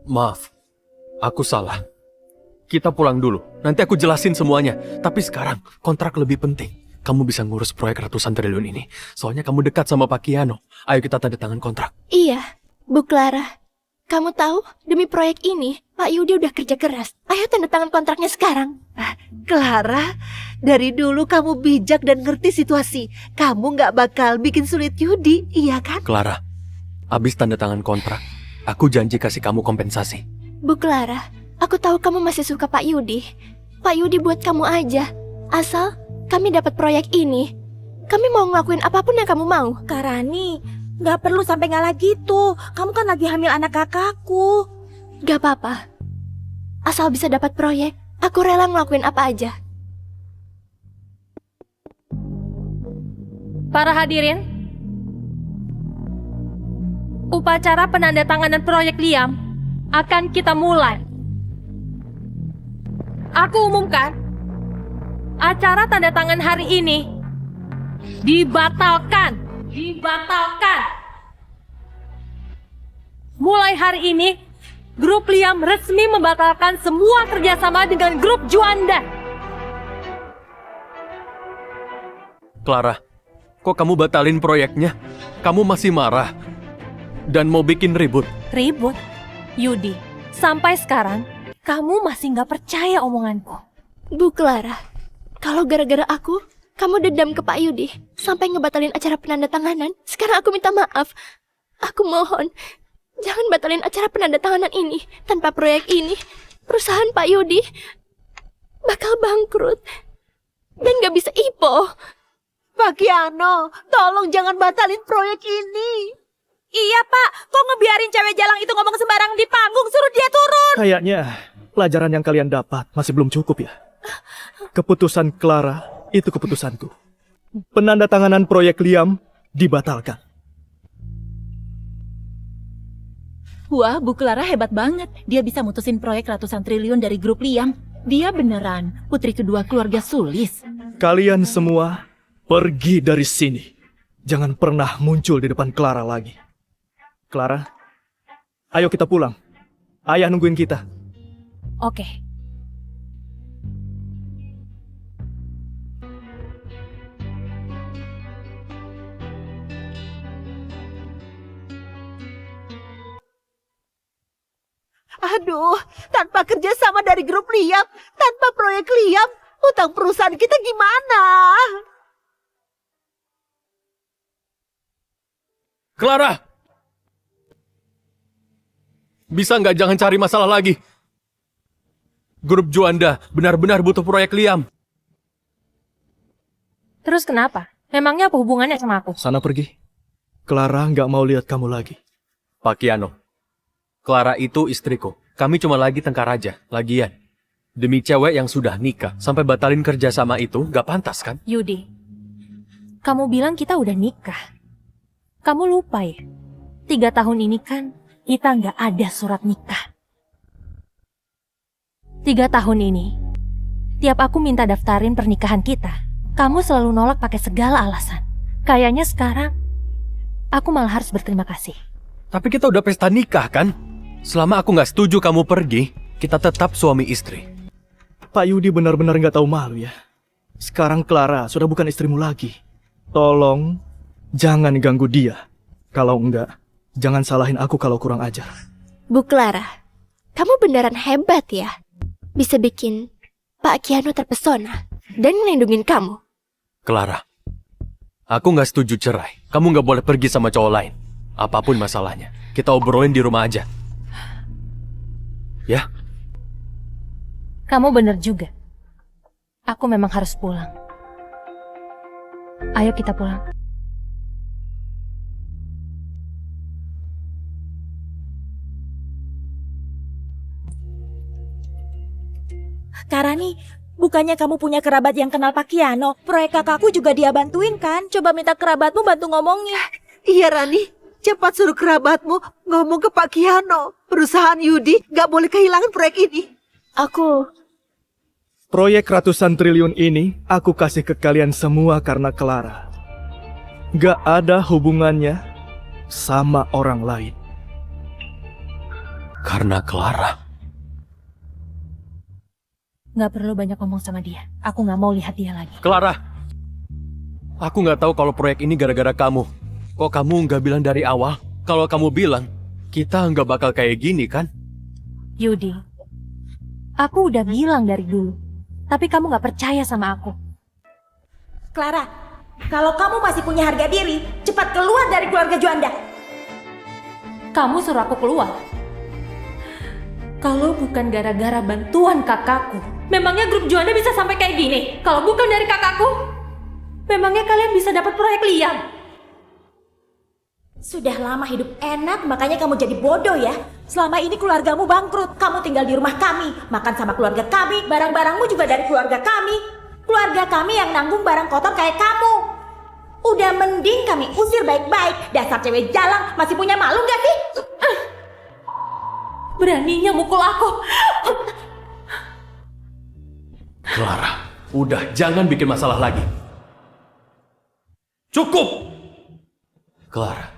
Maaf, aku salah. Kita pulang dulu, nanti aku jelasin semuanya. Tapi sekarang, kontrak lebih penting. Kamu bisa ngurus proyek ratusan triliun ini. Soalnya kamu dekat sama Pak Kiano. Ayo kita tanda tangan kontrak. Iya, Bu Clara. Kamu tahu, demi proyek ini, Pak Yudi udah kerja keras. Ayo tanda tangan kontraknya sekarang. Clara, dari dulu kamu bijak dan ngerti situasi. Kamu nggak bakal bikin sulit Yudi, iya kan? Clara, abis tanda tangan kontrak, aku janji kasih kamu kompensasi. Bu Clara, aku tahu kamu masih suka Pak Yudi. Pak Yudi buat kamu aja. Asal kami dapat proyek ini. Kami mau ngelakuin apapun yang kamu mau. Kak Rani, gak perlu sampai ngalah gitu. Kamu kan lagi hamil anak kakakku. Gak apa-apa. Asal bisa dapat proyek, aku rela ngelakuin apa aja. Para hadirin, upacara penandatanganan proyek Liam akan kita mulai. Aku umumkan, acara tanda tangan hari ini dibatalkan. Mulai hari ini, grup Liam resmi membatalkan semua kerjasama dengan grup Juanda. Clara, kok kamu batalin proyeknya? Kamu masih marah dan mau bikin ribut. Ribut? Yudi, sampai sekarang kamu masih nggak percaya omonganku. Bu Clara, kalau gara-gara aku, kamu dendam ke Pak Yudi sampai ngebatalin acara penandatanganan. Sekarang aku minta maaf. Aku mohon, jangan batalin acara penandatanganan ini. Tanpa proyek ini, perusahaan Pak Yudi bakal bangkrut dan gak bisa IPO. Pak Kiano, tolong jangan batalin proyek ini. Iya Pak, kok ngebiarin cewek jalang itu ngomong sembarang di panggung, suruh dia turun. Kayaknya pelajaran yang kalian dapat masih belum cukup ya. Keputusan Clara itu keputusanku. Penandatanganan proyek Liam dibatalkan. Wah, Bu Clara hebat banget. Dia bisa mutusin proyek ratusan triliun dari grup Liam. Dia beneran putri kedua keluarga Sulis. Kalian semua pergi dari sini. Jangan pernah muncul di depan Clara lagi. Clara, ayo kita pulang. Ayah nungguin kita. Oke. Aduh, tanpa kerjasama dari grup Liam, tanpa proyek Liam, utang perusahaan kita gimana? Clara! Bisa nggak jangan cari masalah lagi? Grup Juanda benar-benar butuh proyek Liam. Terus kenapa? Memangnya apa hubungannya sama aku? Sana pergi. Clara nggak mau lihat kamu lagi. Pak Kiano, Clara itu istriku. Kami cuma lagi tengkar aja, lagian. Demi cewek yang sudah nikah, sampai batalin kerjasama itu nggak pantas kan? Yudi, kamu bilang kita udah nikah. Kamu lupa ya? 3 tahun ini kan kita nggak ada surat nikah. 3 tahun ini, tiap aku minta daftarin pernikahan kita, kamu selalu nolak pakai segala alasan. Kayaknya sekarang, aku malah harus berterima kasih. Tapi kita udah pesta nikah kan? Selama aku nggak setuju kamu pergi, kita tetap suami istri. Pak Yudi benar-benar nggak tahu malu ya. Sekarang Clara sudah bukan istrimu lagi. Tolong, jangan ganggu dia. Kalau enggak, jangan salahin aku kalau kurang ajar. Bu Clara, kamu beneran hebat ya. Bisa bikin Pak Kiano terpesona dan ngelindungin kamu. Clara, aku nggak setuju cerai. Kamu nggak boleh pergi sama cowok lain. Apapun masalahnya, kita obrolin di rumah aja. Ya? Kamu bener juga. Aku memang harus pulang. Ayo kita pulang. Kak Rani, bukannya kamu punya kerabat yang kenal Pak Kiano? Proyek kakakku juga dia bantuin kan? Coba minta kerabatmu bantu ngomongnya. Iya Rani, cepat suruh kerabatmu ngomong ke Pak Kiano. Perusahaan Yudi gak boleh kehilangan proyek ini. Aku Proyek ratusan triliun ini aku kasih ke kalian semua karena Clara. Gak ada hubungannya sama orang lain. Karena Clara. Nggak perlu banyak ngomong sama dia. Aku nggak mau lihat dia lagi. Clara, aku nggak tahu kalau proyek ini gara-gara kamu. Kok kamu nggak bilang dari awal? Kalau kamu bilang, kita nggak bakal kayak gini kan? Yudi, aku udah bilang dari dulu. Tapi kamu nggak percaya sama aku. Clara, kalau kamu masih punya harga diri, cepat keluar dari keluarga Juanda. Kamu suruh aku keluar. Kalau bukan gara-gara bantuan kakakku, memangnya grup Juanda bisa sampai kayak gini? Kalau bukan dari kakakku, memangnya kalian bisa dapat proyek Liam? Sudah lama hidup enak, makanya kamu jadi bodoh ya. Selama ini keluargamu bangkrut, kamu tinggal di rumah kami, makan sama keluarga kami, barang-barangmu juga dari keluarga kami. Keluarga kami yang nanggung barang kotor kayak kamu. Udah mending kami usir baik-baik. Dasar cewek jalang, masih punya malu gak sih? Beraninya mukul aku. Clara, udah jangan bikin masalah lagi. Cukup! Clara,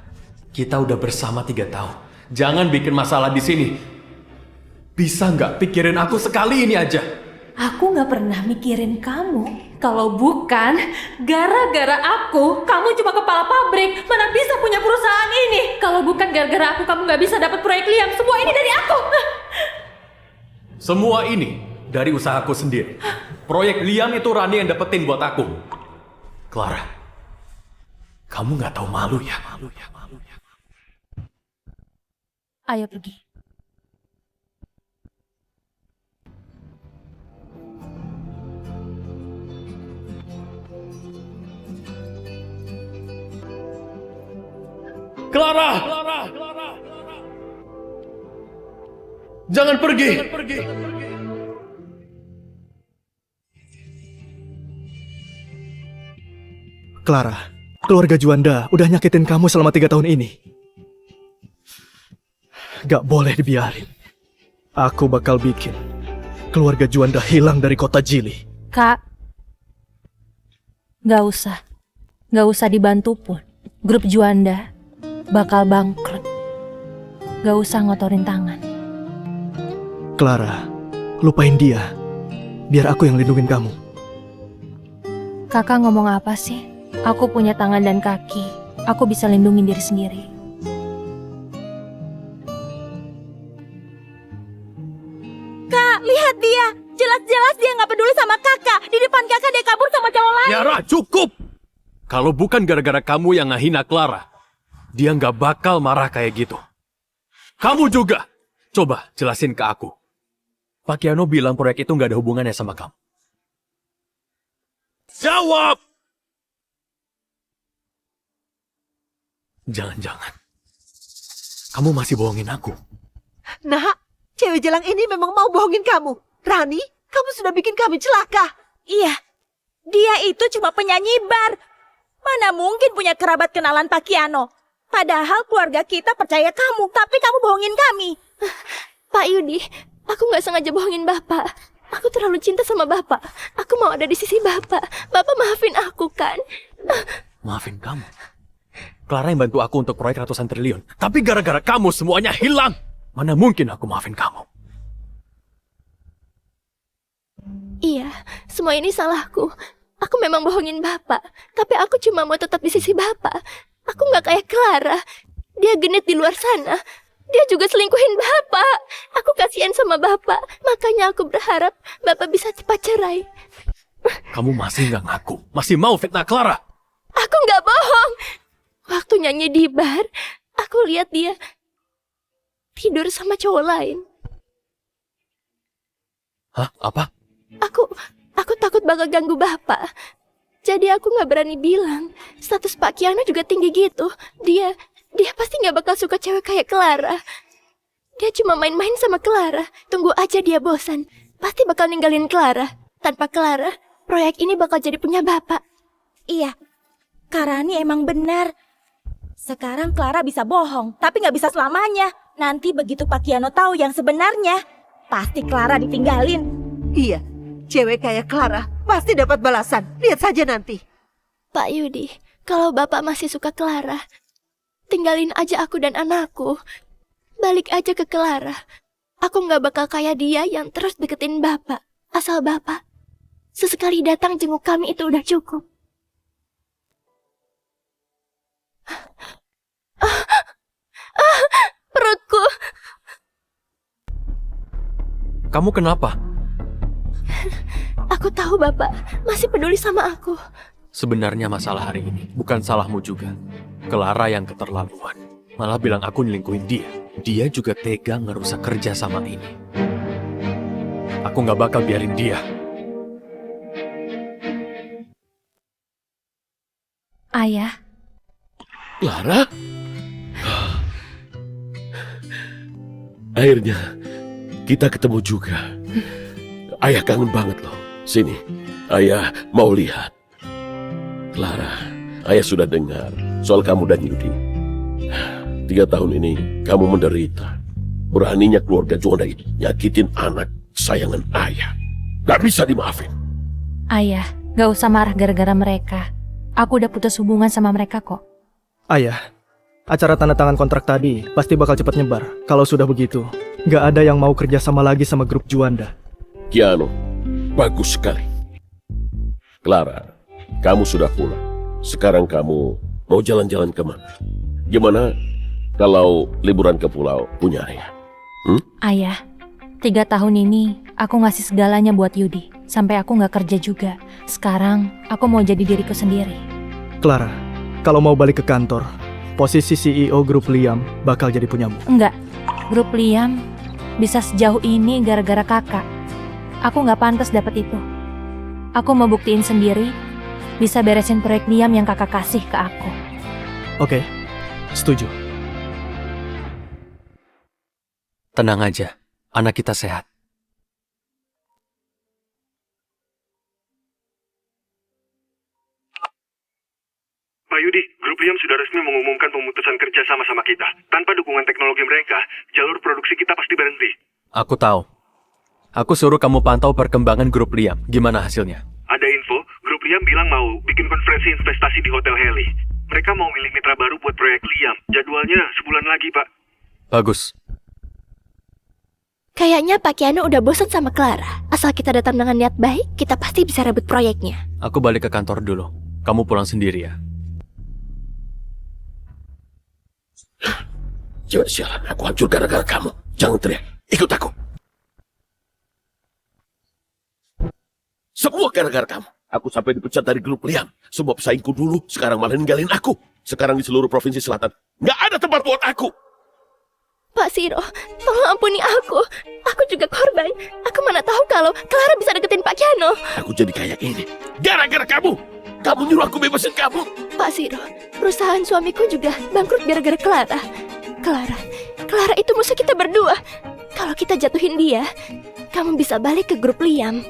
kita udah bersama 3 tahun. Jangan bikin masalah di sini. Bisa nggak pikirin aku sekali ini aja? Aku nggak pernah mikirin kamu. Kalau bukan gara-gara aku, kamu cuma kepala pabrik. Mana bisa punya perusahaan ini? Kalau bukan gara-gara aku, kamu nggak bisa dapat proyek Liam. Semua ini dari aku. Semua ini dari usahaku sendiri. Proyek Liam itu Rani yang dapetin buat aku. Clara, kamu nggak tahu malu ya? Ayo pergi. Clara! Jangan pergi! Clara, keluarga Juanda udah nyakitin kamu selama 3 tahun ini. Gak boleh dibiarin. Aku bakal bikin keluarga Juanda hilang dari kota Jili. Kak, gak usah dibantu pun. Grup Juanda bakal bangkrut. Gak usah ngotorin tangan. Clara, lupain dia. Biar aku yang lindungin kamu. Kakak ngomong apa sih? Aku punya tangan dan kaki. Aku bisa lindungin diri sendiri. Kak, lihat dia. Jelas-jelas dia nggak peduli sama kakak. Di depan kakak dia kabur sama cowok lain. Tiara, cukup! Kalau bukan gara-gara kamu yang ngehina Clara, dia nggak bakal marah kayak gitu. Kamu juga! Coba jelasin ke aku. Pak Kiano bilang proyek itu nggak ada hubungannya sama kamu. Jawab! Jangan-jangan kamu masih bohongin aku. Nah, cewek jalang ini memang mau bohongin kamu. Rani, kamu sudah bikin kami celaka. Iya, dia itu cuma penyanyi bar. Mana mungkin punya kerabat kenalan Pak Kiano. Padahal keluarga kita percaya kamu, tapi kamu bohongin kami. Pak Yudi, aku nggak sengaja bohongin Bapak. Aku terlalu cinta sama Bapak. Aku mau ada di sisi Bapak. Bapak maafin aku kan? Maafin kamu? Clara yang bantu aku untuk proyek ratusan triliun. Tapi gara-gara kamu semuanya hilang. Mana mungkin aku maafin kamu? Iya, semua ini salahku. Aku memang bohongin Bapak. Tapi aku cuma mau tetap di sisi Bapak. Aku nggak kayak Clara. Dia genit di luar sana. Dia juga selingkuhin Bapak. Aku kasihan sama Bapak. Makanya aku berharap Bapak bisa cepat cerai. Kamu masih nggak ngaku? Masih mau fitnah Clara? Aku nggak bohong. Waktu nyanyi di bar, aku lihat dia tidur sama cowok lain. Hah? Apa? Aku takut bakal ganggu Bapak. Jadi aku nggak berani bilang. Status Pak Kiano juga tinggi gitu. Dia pasti nggak bakal suka cewek kayak Clara. Dia cuma main-main sama Clara. Tunggu aja dia bosan. Pasti bakal ninggalin Clara. Tanpa Clara, proyek ini bakal jadi punya Bapak. Iya, Kak Rani emang benar. Sekarang Clara bisa bohong, tapi nggak bisa selamanya. Nanti begitu Pak Kiano tahu yang sebenarnya, pasti Clara ditinggalin. Iya, Cewek kayak Clara pasti dapat balasan. Lihat saja nanti. Pak Yudi, kalau Bapak masih suka Clara, tinggalin aja aku dan anakku. Balik aja ke Clara. Aku nggak bakal kayak dia yang terus deketin Bapak. Asal Bapak sesekali datang jenguk kami itu udah cukup. Perutku. Kamu kenapa? Aku tahu Bapak masih peduli sama aku. Sebenarnya masalah hari ini bukan salahmu juga. Clara yang keterlaluan. Malah bilang aku nyelingkuhin dia. Dia juga tega ngerusak kerja sama ini. Aku nggak bakal biarin dia. Ayah, Clara? Akhirnya kita ketemu juga. Ayah kangen banget loh. Sini, ayah mau lihat. Clara, ayah sudah dengar soal kamu dan Yudi. 3 tahun ini kamu menderita. Beraninya keluarga Juanda itu nyakitin anak kesayangan ayah. Gak bisa dimaafin. ayah, gak usah marah gara-gara mereka. Aku udah putus hubungan sama mereka kok. Ayah, acara tanda tangan kontrak tadi pasti bakal cepat nyebar. Kalau sudah begitu, gak ada yang mau kerja sama lagi sama grup Juanda. Keanu, bagus sekali. Clara, kamu sudah pulang. Sekarang kamu mau jalan-jalan kemana? Gimana kalau liburan ke pulau punya ayah? Ayah, 3 tahun ini aku ngasih segalanya buat Yudi. Sampai aku gak kerja juga. Sekarang aku mau jadi diriku sendiri. Clara, kalau mau balik ke kantor, posisi CEO grup Liam bakal jadi punyamu. Enggak, grup Liam bisa sejauh ini gara-gara kakak. Aku gak pantas dapet itu. Aku mau buktiin sendiri bisa beresin proyek Liam yang kakak kasih ke aku. Oke, setuju. Tenang aja, anak kita sehat. Pak Yudi, grup Liam sudah resmi mengumumkan pemutusan kerja sama kita. Tanpa dukungan teknologi mereka, jalur produksi kita pasti berhenti. Aku tahu. Aku suruh kamu pantau perkembangan grup Liam. Gimana hasilnya? Ada info, grup Liam bilang mau bikin konferensi investasi di Hotel Heli. Mereka mau milih mitra baru buat proyek Liam. Jadwalnya sebulan lagi, Pak. Bagus. Kayaknya Pak Keanu udah bosan sama Clara. Asal kita datang dengan niat baik, kita pasti bisa rebut proyeknya. Aku balik ke kantor dulu. Kamu pulang sendiri ya. Cewek sialan, aku hancur gara-gara kamu. Jangan teriak, ikut aku. Semua gara-gara kamu. Aku sampai dipecat dari grup Liam. Semua pesaingku dulu, sekarang malah ninggalin aku. Sekarang di seluruh provinsi selatan, nggak ada tempat buat aku. Pak Siro, tolong ampuni aku. Aku juga korban. Aku mana tahu kalau Clara bisa deketin Pak Keanu. Aku jadi kayak ini, gara-gara kamu. Kamu nyuruh aku bebasin kamu. Pak Siro, perusahaan suamiku juga bangkrut gara-gara Clara. Clara itu musuh kita berdua. Kalau kita jatuhin dia, kamu bisa balik ke grup Liam.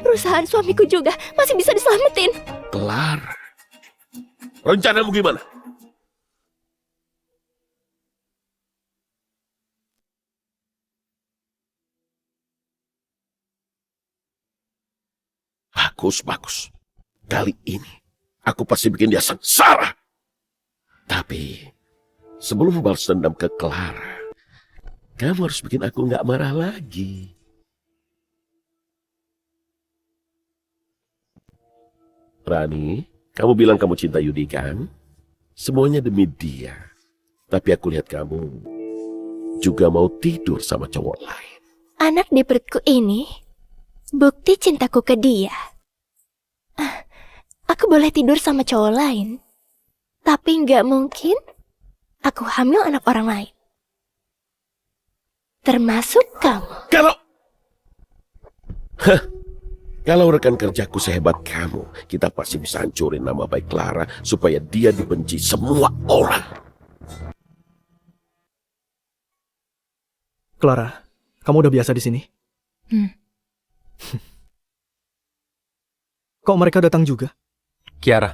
Perusahaan suamiku juga masih bisa diselamatin. Clara, rencanamu gimana? Bagus. Kali ini, aku pasti bikin dia sengsara. Tapi, sebelum balas dendam ke Clara, kamu harus bikin aku nggak marah lagi. Rani, kamu bilang kamu cinta Yudi kan? Semuanya demi dia. Tapi aku lihat kamu juga mau tidur sama cowok lain. Anak di perutku ini bukti cintaku ke dia. Aku boleh tidur sama cowok lain, tapi nggak mungkin aku hamil anak orang lain. Termasuk kamu. Kalau rekan kerjaku sehebat kamu, kita pasti bisa hancurin nama baik Clara supaya dia dibenci semua orang. Clara, kamu udah biasa di sini? Kok mereka datang juga? Kiara,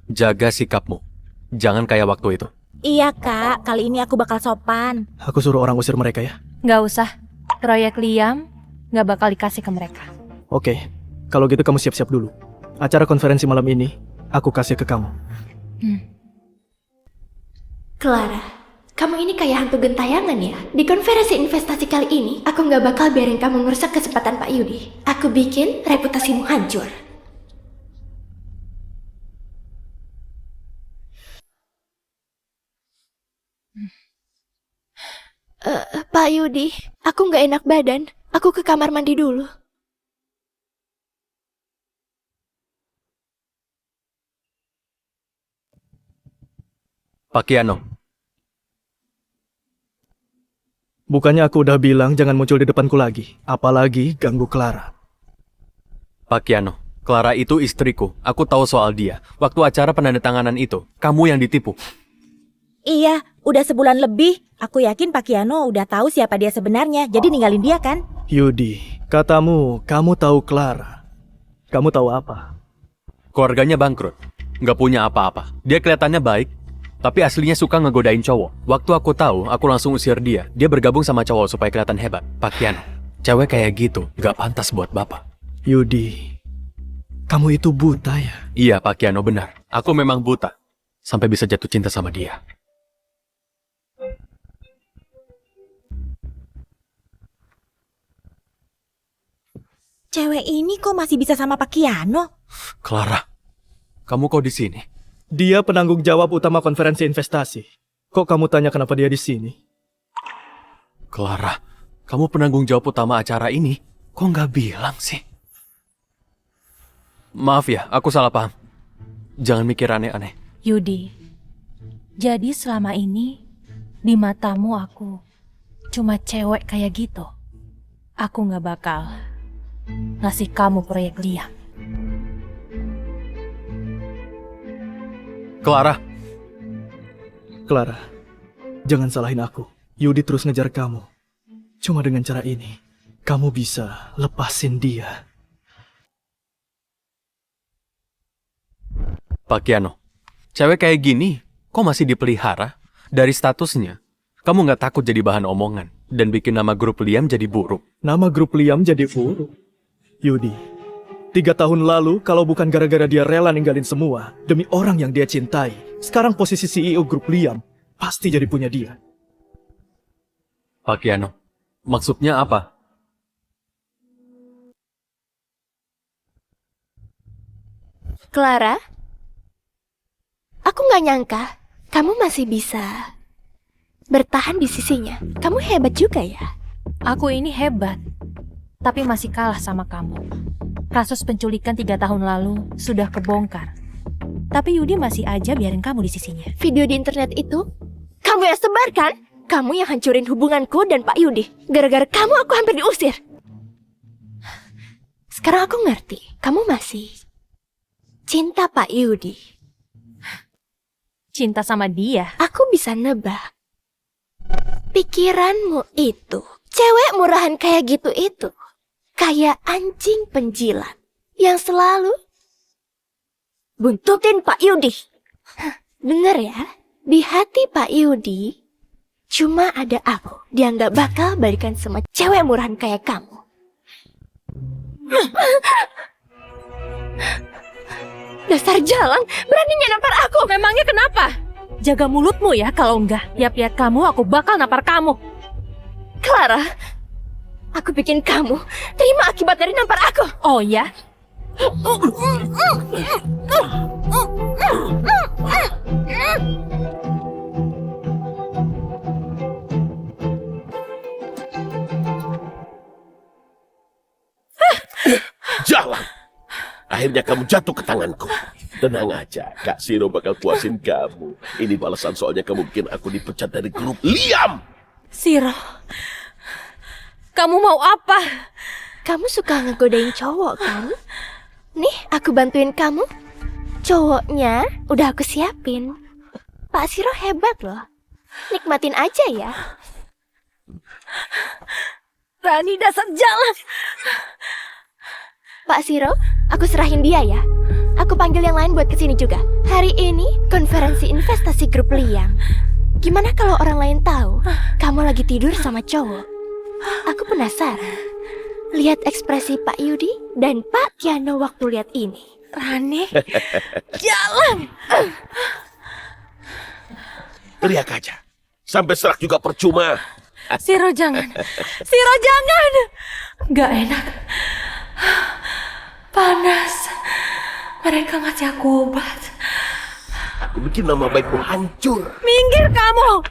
jaga sikapmu. Jangan kayak waktu itu. Iya kak, kali ini aku bakal sopan. Aku suruh orang usir mereka ya? Gak usah. Proyek Liam gak bakal dikasih ke mereka. Oke, Kalau gitu kamu siap-siap dulu. Acara konferensi malam ini, aku kasih ke kamu. Clara, kamu ini kayak hantu gentayangan ya. Di konferensi investasi kali ini, aku nggak bakal biarin kamu merusak kesempatan Pak Yudi. Aku bikin reputasimu hancur. Pak Yudi, aku nggak enak badan. Aku ke kamar mandi dulu. Pak Kiano, Bukannya aku udah bilang jangan muncul di depanku lagi. Apalagi ganggu Clara. Pak Kiano, Clara itu istriku. Aku tahu soal dia. Waktu acara penandatanganan itu, kamu yang ditipu. Iya, udah sebulan lebih. Aku yakin Pak Kiano udah tahu siapa dia sebenarnya, jadi ninggalin dia kan? Yudi, katamu, kamu tahu Clara. Kamu tahu apa? Keluarganya bangkrut, nggak punya apa-apa. Dia kelihatannya baik, tapi aslinya suka ngegodain cowok. Waktu aku tahu, aku langsung usir dia. Dia bergabung sama cowok supaya kelihatan hebat. Pak Kiano, cewek kayak gitu nggak pantas buat bapak. Yudi, kamu itu buta ya? Iya, Pak Kiano, benar. Aku memang buta. Sampai bisa jatuh cinta sama dia. Cewek ini kok masih bisa sama Pak Kiano? Clara, kamu kok di sini? Dia penanggung jawab utama konferensi investasi. Kok kamu tanya kenapa dia di sini? Clara, kamu penanggung jawab utama acara ini? Kok nggak bilang sih? Maaf ya, aku salah paham. Jangan mikir aneh-aneh. Yudi, jadi selama ini di matamu aku cuma cewek kayak gitu. Aku nggak bakal ngasih kamu proyek Liam. Clara, jangan salahin aku. Yudi terus ngejar kamu. Cuma dengan cara ini, kamu bisa lepasin dia. Pak Kiano, cewek kayak gini kok masih dipelihara? Dari statusnya, kamu nggak takut jadi bahan omongan dan bikin nama grup Liam jadi buruk? Nama grup Liam jadi buruk? Yudi, 3 tahun lalu kalau bukan gara-gara dia rela ninggalin semua demi orang yang dia cintai, sekarang posisi CEO grup Liam pasti jadi punya dia. Pak Kiano, maksudnya apa? Clara, aku nggak nyangka kamu masih bisa bertahan di sisinya. Kamu hebat juga ya. Aku ini hebat, tapi masih kalah sama kamu. Kasus penculikan 3 tahun lalu sudah kebongkar. Tapi Yudi masih aja biarin kamu di sisinya. Video di internet itu, kamu yang sebarkan? Kamu yang hancurin hubunganku dan Pak Yudi. Gara-gara kamu aku hampir diusir. Sekarang aku ngerti, kamu masih cinta Pak Yudi. Cinta sama dia? Aku bisa nebak. Pikiranmu itu, cewek murahan kayak gitu itu, kayak anjing penjilat yang selalu buntutin Pak Yudi. Bener ya, di hati Pak Yudi cuma ada aku. Dia nggak bakal balikan sama cewek murahan kayak kamu. Dasar jalan, beraninya nampar aku. Memangnya kenapa? Jaga mulutmu ya, kalau enggak, lihat-lihat kamu, aku bakal nampar kamu. Clara, aku bikin kamu terima akibat dari nampar aku. Oh ya? Jalan. Akhirnya kamu jatuh ke tanganku. Tenang aja, Kak Siro bakal puasin kamu. Ini balasan soalnya kamu bikin aku dipecat dari grup Liam. Siro, kamu mau apa? Kamu suka ngegodain cowok kan? Nih, aku bantuin kamu. Cowoknya udah aku siapin. Pak Siro hebat loh. Nikmatin aja ya. Rani, dasar jalan. Pak Siro, aku serahin dia ya. Aku panggil yang lain buat kesini juga. Hari ini konferensi investasi grup Liam. Gimana kalau orang lain tahu kamu lagi tidur sama cowok? Aku penasaran. Lihat ekspresi Pak Yudi dan Pak Kiano waktu lihat ini. Rani, jalan. Teriak aja. Sampai serak juga percuma. Siro jangan. Siro jangan. Gak enak. Panas. Mereka ngasih aku obat. Bikin nama baikmu hancur. Minggir kamu.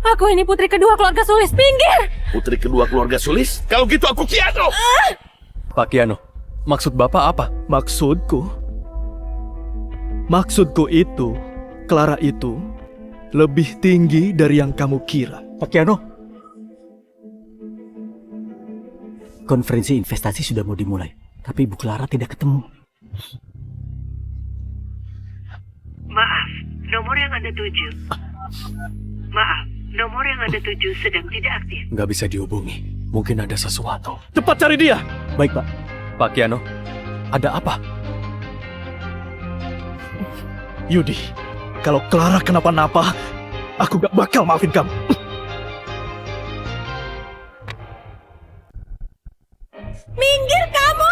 Aku ini putri kedua keluarga Sulis. Minggir. Putri kedua keluarga Sulis? Kalau gitu aku Kiano. Pak Kiano, maksud Bapak apa? Maksudku itu, Clara itu lebih tinggi dari yang kamu kira. Pak Kiano, konferensi investasi sudah mau dimulai, tapi Ibu Clara tidak ketemu. Maaf, nomor yang Anda tuju. Maaf, nomor yang Anda tuju sedang tidak aktif. Nggak bisa dihubungi. Mungkin ada sesuatu. Cepat cari dia! Baik, Pak. Pak Kiano, ada apa? Yudi, kalau Clara kenapa-napa, aku gak bakal maafin kamu. Minggir kamu.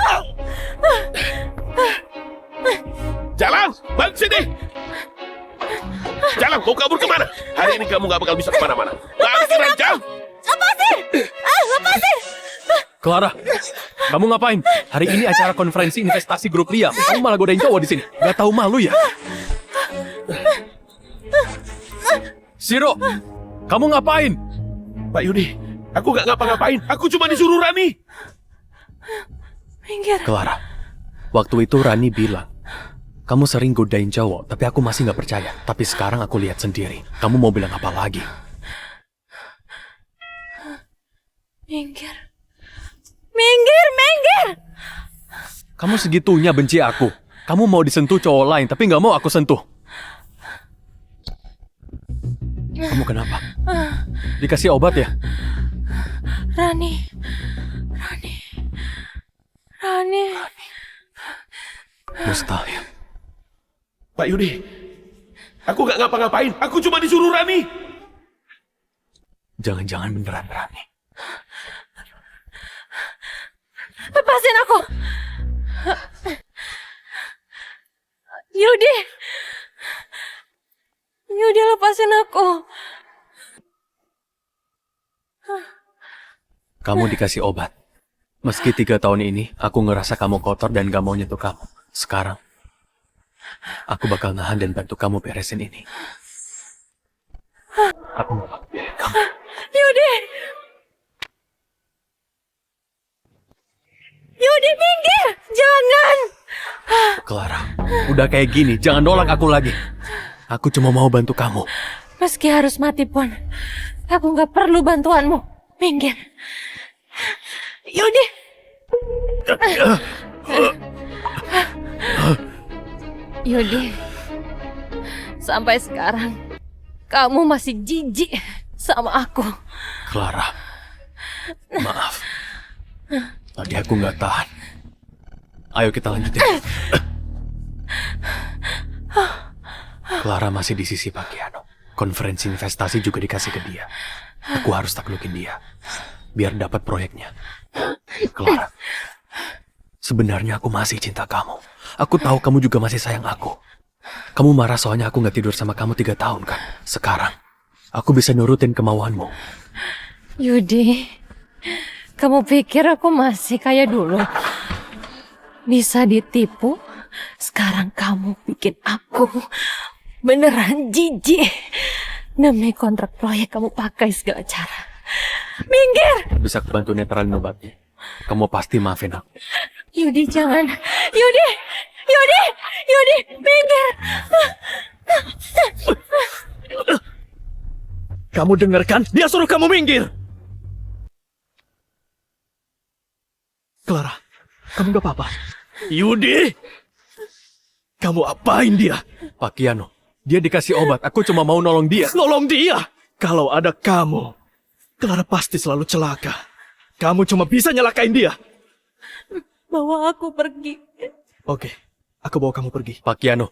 Jalan, balik sini. Jalan, mau kabur kemana? Hari ini kamu gak bakal bisa kemana-mana. Balik ke ranjang. Lepasin. Lepasin. Clara, kamu ngapain? Hari ini acara konferensi investasi grup Liam. Kamu malah godain cowok di sini. Gak tahu malu ya? Siro, kamu ngapain? Pak Yudi, aku gak ngapa-ngapain. Aku cuma disuruh Rani. Minggir. Clara, waktu itu Rani bilang, kamu sering godain cowok, tapi aku masih gak percaya. Tapi sekarang aku lihat sendiri. Kamu mau bilang apa lagi? Minggir. Minggir, minggir. Kamu segitunya benci aku. Kamu mau disentuh cowok lain, tapi gak mau aku sentuh. Kamu kenapa? Dikasih obat ya? Rani. Mustahil. Pak Yudi, aku gak ngapa-ngapain. Aku cuma disuruh Rani. Jangan-jangan beneran Rani. Lepasin aku. Yudi, lepasin aku. Kamu dikasih obat. Meski 3 tahun ini, aku ngerasa kamu kotor dan gak mau nyentuh kamu. Sekarang, aku bakal nahan dan bantu kamu beresin ini. Aku gak bakal biarin kamu. Yudi, minggir. Jangan. Clara, udah kayak gini, jangan nolak aku lagi. Aku cuma mau bantu kamu. Meski harus mati pun, aku gak perlu bantuanmu. Minggir. Yudi. Yudi, sampai sekarang kamu masih jijik sama aku. Clara, maaf. Tadi aku nggak tahan. Ayo kita lanjutin. Clara masih di sisi Pak Kiano. Konferensi investasi juga dikasih ke dia. Aku harus taklukin dia, biar dapat proyeknya. Clara, sebenarnya aku masih cinta kamu. Aku tahu kamu juga masih sayang aku. Kamu marah soalnya aku nggak tidur sama kamu 3 tahun kan? Sekarang, aku bisa nurutin kemauanmu. Yudi, kamu pikir aku masih kayak dulu? Bisa ditipu? Sekarang kamu bikin aku beneran jijik. Demi kontrak proyek kamu pakai segala cara. Minggir! Bisa bantu netralin obatnya. Kamu pasti maafin aku. Yudi, jangan. Yudi, minggir. Kamu dengarkan? Dia suruh kamu minggir! Clara, kamu gak apa-apa? Yudi! Kamu apain dia? Pak Kiano, dia dikasih obat. Aku cuma mau nolong dia. Nolong dia? Kalau ada kamu, Clara pasti selalu celaka. Kamu cuma bisa nyelakain dia. Bawa aku pergi. Oke, aku bawa kamu pergi. Pak Kiano,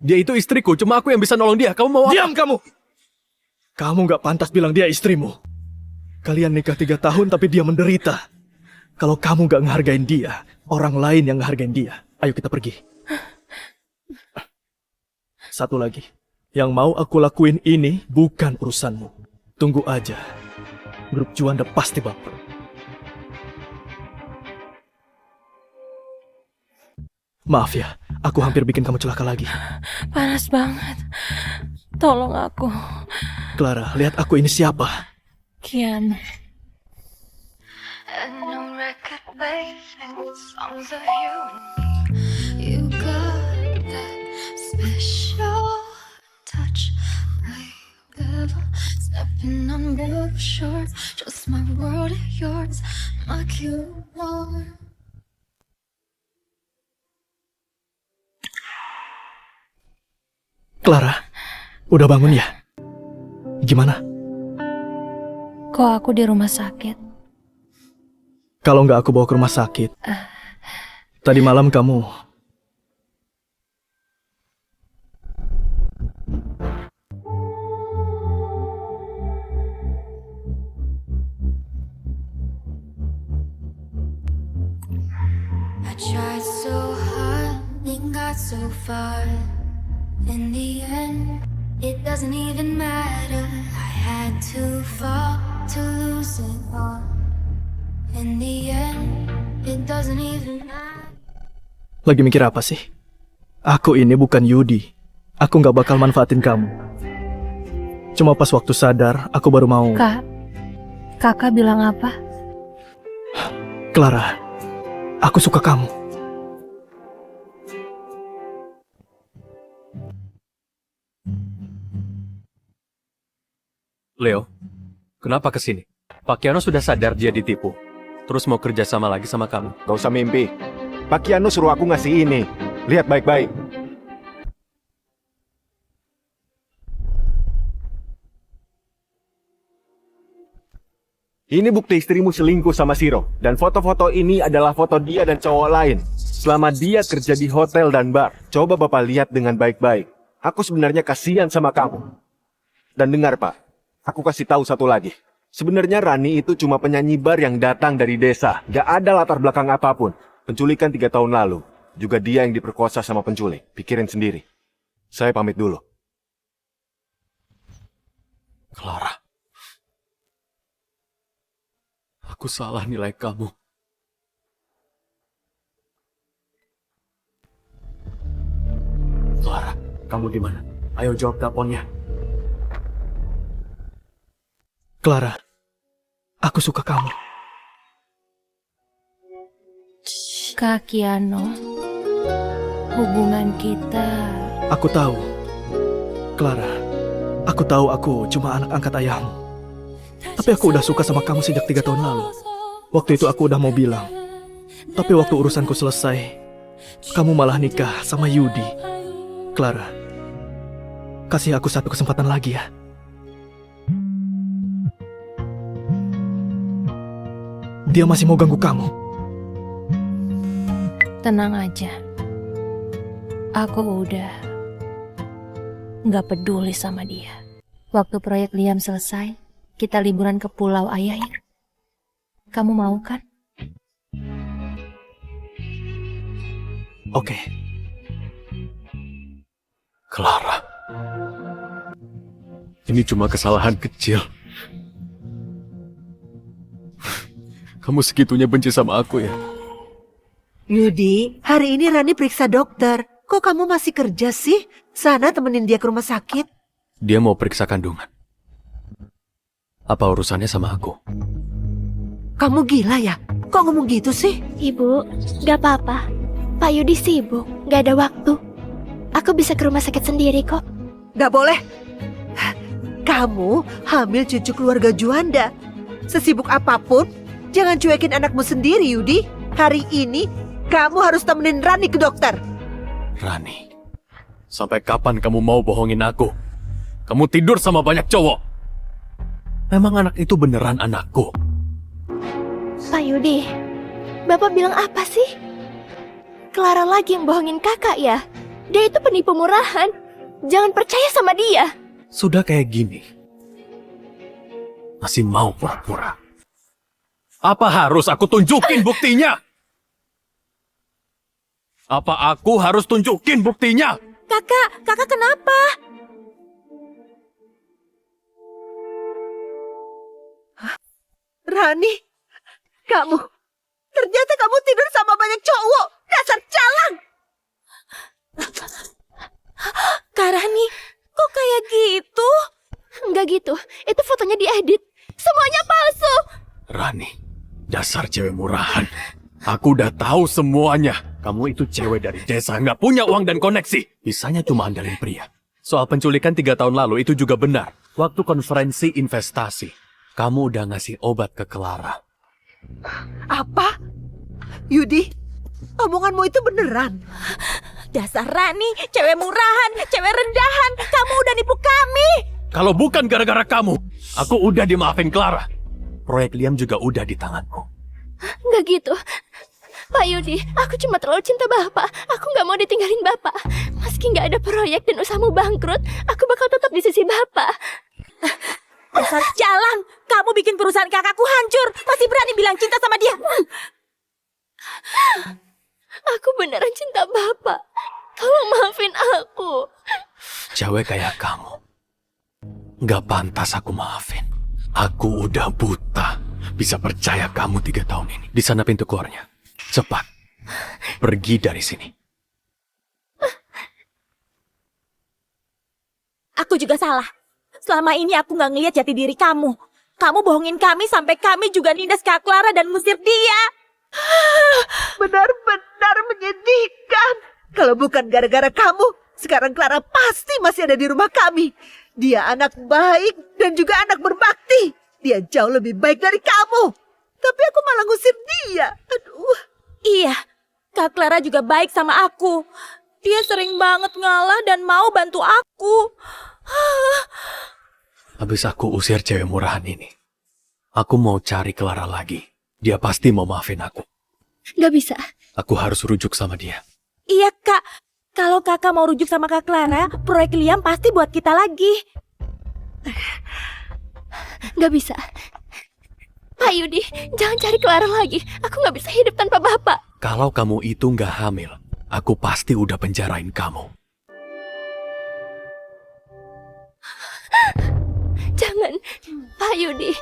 dia itu istriku. Cuma aku yang bisa nolong dia. Kamu mau apa? Diam kamu! Kamu gak pantas bilang dia istrimu. Kalian nikah 3 tahun tapi dia menderita. Kalau kamu gak ngehargain dia, orang lain yang ngehargain dia. Ayo kita pergi. Satu lagi. Yang mau aku lakuin ini bukan urusanmu. Tunggu aja. Grup Juanda pasti bangkrut. Maaf ya, aku hampir bikin kamu celaka lagi. Panas banget. Tolong aku. Clara, lihat aku ini siapa? Kian. You got that special touch, like devil stepping on both shores. Just my world, yours, my cure. Clara, udah bangun ya? Gimana? Kok aku di rumah sakit? Kalau nggak aku bawa ke rumah sakit. Tadi malam kamu... I tried so hard and got so far. In the end, it doesn't even matter. I had to fall to lose it all. In the end, it doesn't even matter. Lagi mikir apa sih? Aku ini bukan Yudi. Aku nggak bakal manfaatin kamu. Cuma pas waktu sadar, aku baru mau... Kakak bilang apa? Clara, aku suka kamu. Leo, kenapa kesini? Pak Kiano sudah sadar dia ditipu. Terus mau kerja sama lagi sama kamu. Gak usah mimpi. Pak Kiano suruh aku ngasih ini. Lihat baik-baik. Ini bukti istrimu selingkuh sama Siro. Dan foto-foto ini adalah foto dia dan cowok lain. Selama dia kerja di hotel dan bar. Coba Bapak lihat dengan baik-baik. Aku sebenarnya kasihan sama kamu. Dan dengar Pak, aku kasih tahu satu lagi. Sebenarnya Rani itu cuma penyanyi bar yang datang dari desa. Gak ada latar belakang apapun. Penculikan 3 tahun lalu. Juga dia yang diperkosa sama penculik. Pikirin sendiri. Saya pamit dulu. Clara. Aku salah nilai kamu. Clara, kamu di mana? Ayo jawab teleponnya. Clara, aku suka kamu. Kak Kiano, hubungan kita... Aku tahu. Clara, aku tahu aku cuma anak angkat ayahmu. Tapi aku udah suka sama kamu sejak 3 tahun lalu. Waktu itu aku udah mau bilang. Tapi waktu urusanku selesai, kamu malah nikah sama Yudi. Clara, kasih aku satu kesempatan lagi ya. Dia masih mau ganggu kamu. Tenang aja. Aku udah nggak peduli sama dia. Waktu proyek Liam selesai, kita liburan ke pulau ayah ya. Kamu mau kan? Oke. Clara. Ini cuma kesalahan kecil. Kamu segitunya benci sama aku ya? Yudi, hari ini Rani periksa dokter. Kok kamu masih kerja sih? Sana temenin dia ke rumah sakit. Dia mau periksa kandungan. Apa urusannya sama aku? Kamu gila ya? Kok ngomong gitu sih? Ibu, gak apa-apa. Pak Yudi sibuk, gak ada waktu. Aku bisa ke rumah sakit sendiri kok. Gak boleh. Kamu hamil cucu keluarga Juanda. Sesibuk apapun, jangan cuekin anakmu sendiri, Yudi. Hari ini, kamu harus temenin Rani ke dokter. Rani, sampai kapan kamu mau bohongin aku? Kamu tidur sama banyak cowok. Memang anak itu beneran anakku? Pak Yudi, Bapak bilang apa sih? Clara lagi yang bohongin kakak ya? Dia itu penipu murahan. Jangan percaya sama dia. Sudah kayak gini, masih mau pura-pura. Apa harus aku tunjukin buktinya? Apa aku harus tunjukin buktinya? Kakak kenapa? Rani, ternyata kamu tidur sama banyak cowok. Dasar jalan. Kak Rani, kok kayak gitu? Enggak gitu, itu fotonya diedit. Semuanya palsu. Rani, dasar cewek murahan. Aku udah tahu semuanya. Kamu itu cewek dari desa, nggak punya uang dan koneksi. Bisanya cuma andalin pria. Soal penculikan 3 tahun lalu itu juga benar. Waktu konferensi investasi, kamu udah ngasih obat ke Clara. Apa? Yudi, omonganmu itu beneran? Dasar Rani, cewek murahan, cewek rendahan. Kamu udah nipu kami. Kalau bukan gara-gara kamu, aku udah dimaafin Clara. Proyek Liam juga udah di tanganku. Enggak gitu. Pak Yudi, aku cuma terlalu cinta Bapak. Aku nggak mau ditinggalin Bapak. Meski nggak ada proyek dan usahamu bangkrut, aku bakal tetap di sisi Bapak. Dasar jalan, kamu bikin perusahaan kakakku hancur. Masih berani bilang cinta sama dia. Aku beneran cinta Bapak. Tolong maafin aku. Cewek kayak kamu, nggak pantas aku maafin. Aku udah buta. Bisa percaya kamu 3 tahun ini. Di sana pintu keluarnya. Cepat, pergi dari sini. Aku juga salah. Selama ini aku nggak ngelihat jati diri kamu. Kamu bohongin kami sampai kami juga nindas Kak Clara dan musir dia. Benar-benar menyedihkan. Kalau bukan gara-gara kamu, sekarang Clara pasti masih ada di rumah kami. Dia anak baik dan juga anak berbakti. Dia jauh lebih baik dari kamu. Tapi aku malah ngusir dia. Aduh. Iya, Kak Clara juga baik sama aku. Dia sering banget ngalah dan mau bantu aku. Habis aku usir cewek murahan ini, aku mau cari Clara lagi. Dia pasti mau maafin aku. Nggak bisa. Aku harus rujuk sama dia. Iya, Kak. Kalau kakak mau rujuk sama Kak Clara, proyek Liam pasti buat kita lagi. Nggak bisa. Pak Yudi, jangan cari Clara lagi. Aku nggak bisa hidup tanpa Bapak. Kalau kamu itu nggak hamil, aku pasti udah penjarain kamu. Jangan, Pak Yudi.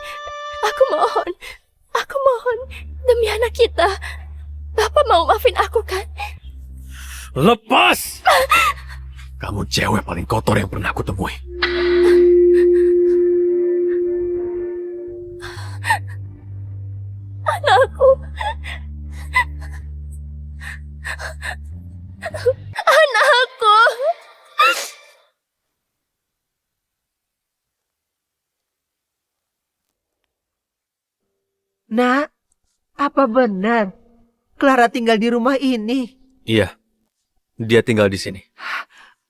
Aku mohon, demi anak kita. Bapak mau maafin aku kan? Lepas! Kamu cewek paling kotor yang pernah aku temui. Anakku. Anakku. Nak, apa benar Clara tinggal di rumah ini? Iya, dia tinggal di sini.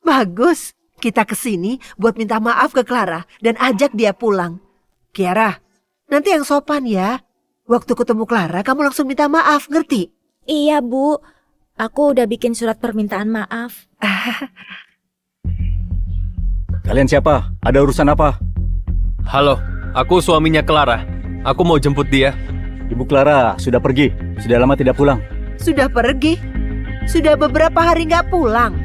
Bagus, kita kesini buat minta maaf ke Clara dan ajak dia pulang. Kiara, nanti yang sopan ya. Waktu ketemu Clara, kamu langsung minta maaf, ngerti? Iya, Bu. Aku udah bikin surat permintaan maaf. Kalian siapa? Ada urusan apa? Halo, aku suaminya Clara. Aku mau jemput dia. Ibu Clara sudah pergi. Sudah lama tidak pulang. Sudah pergi? Sudah beberapa hari nggak pulang.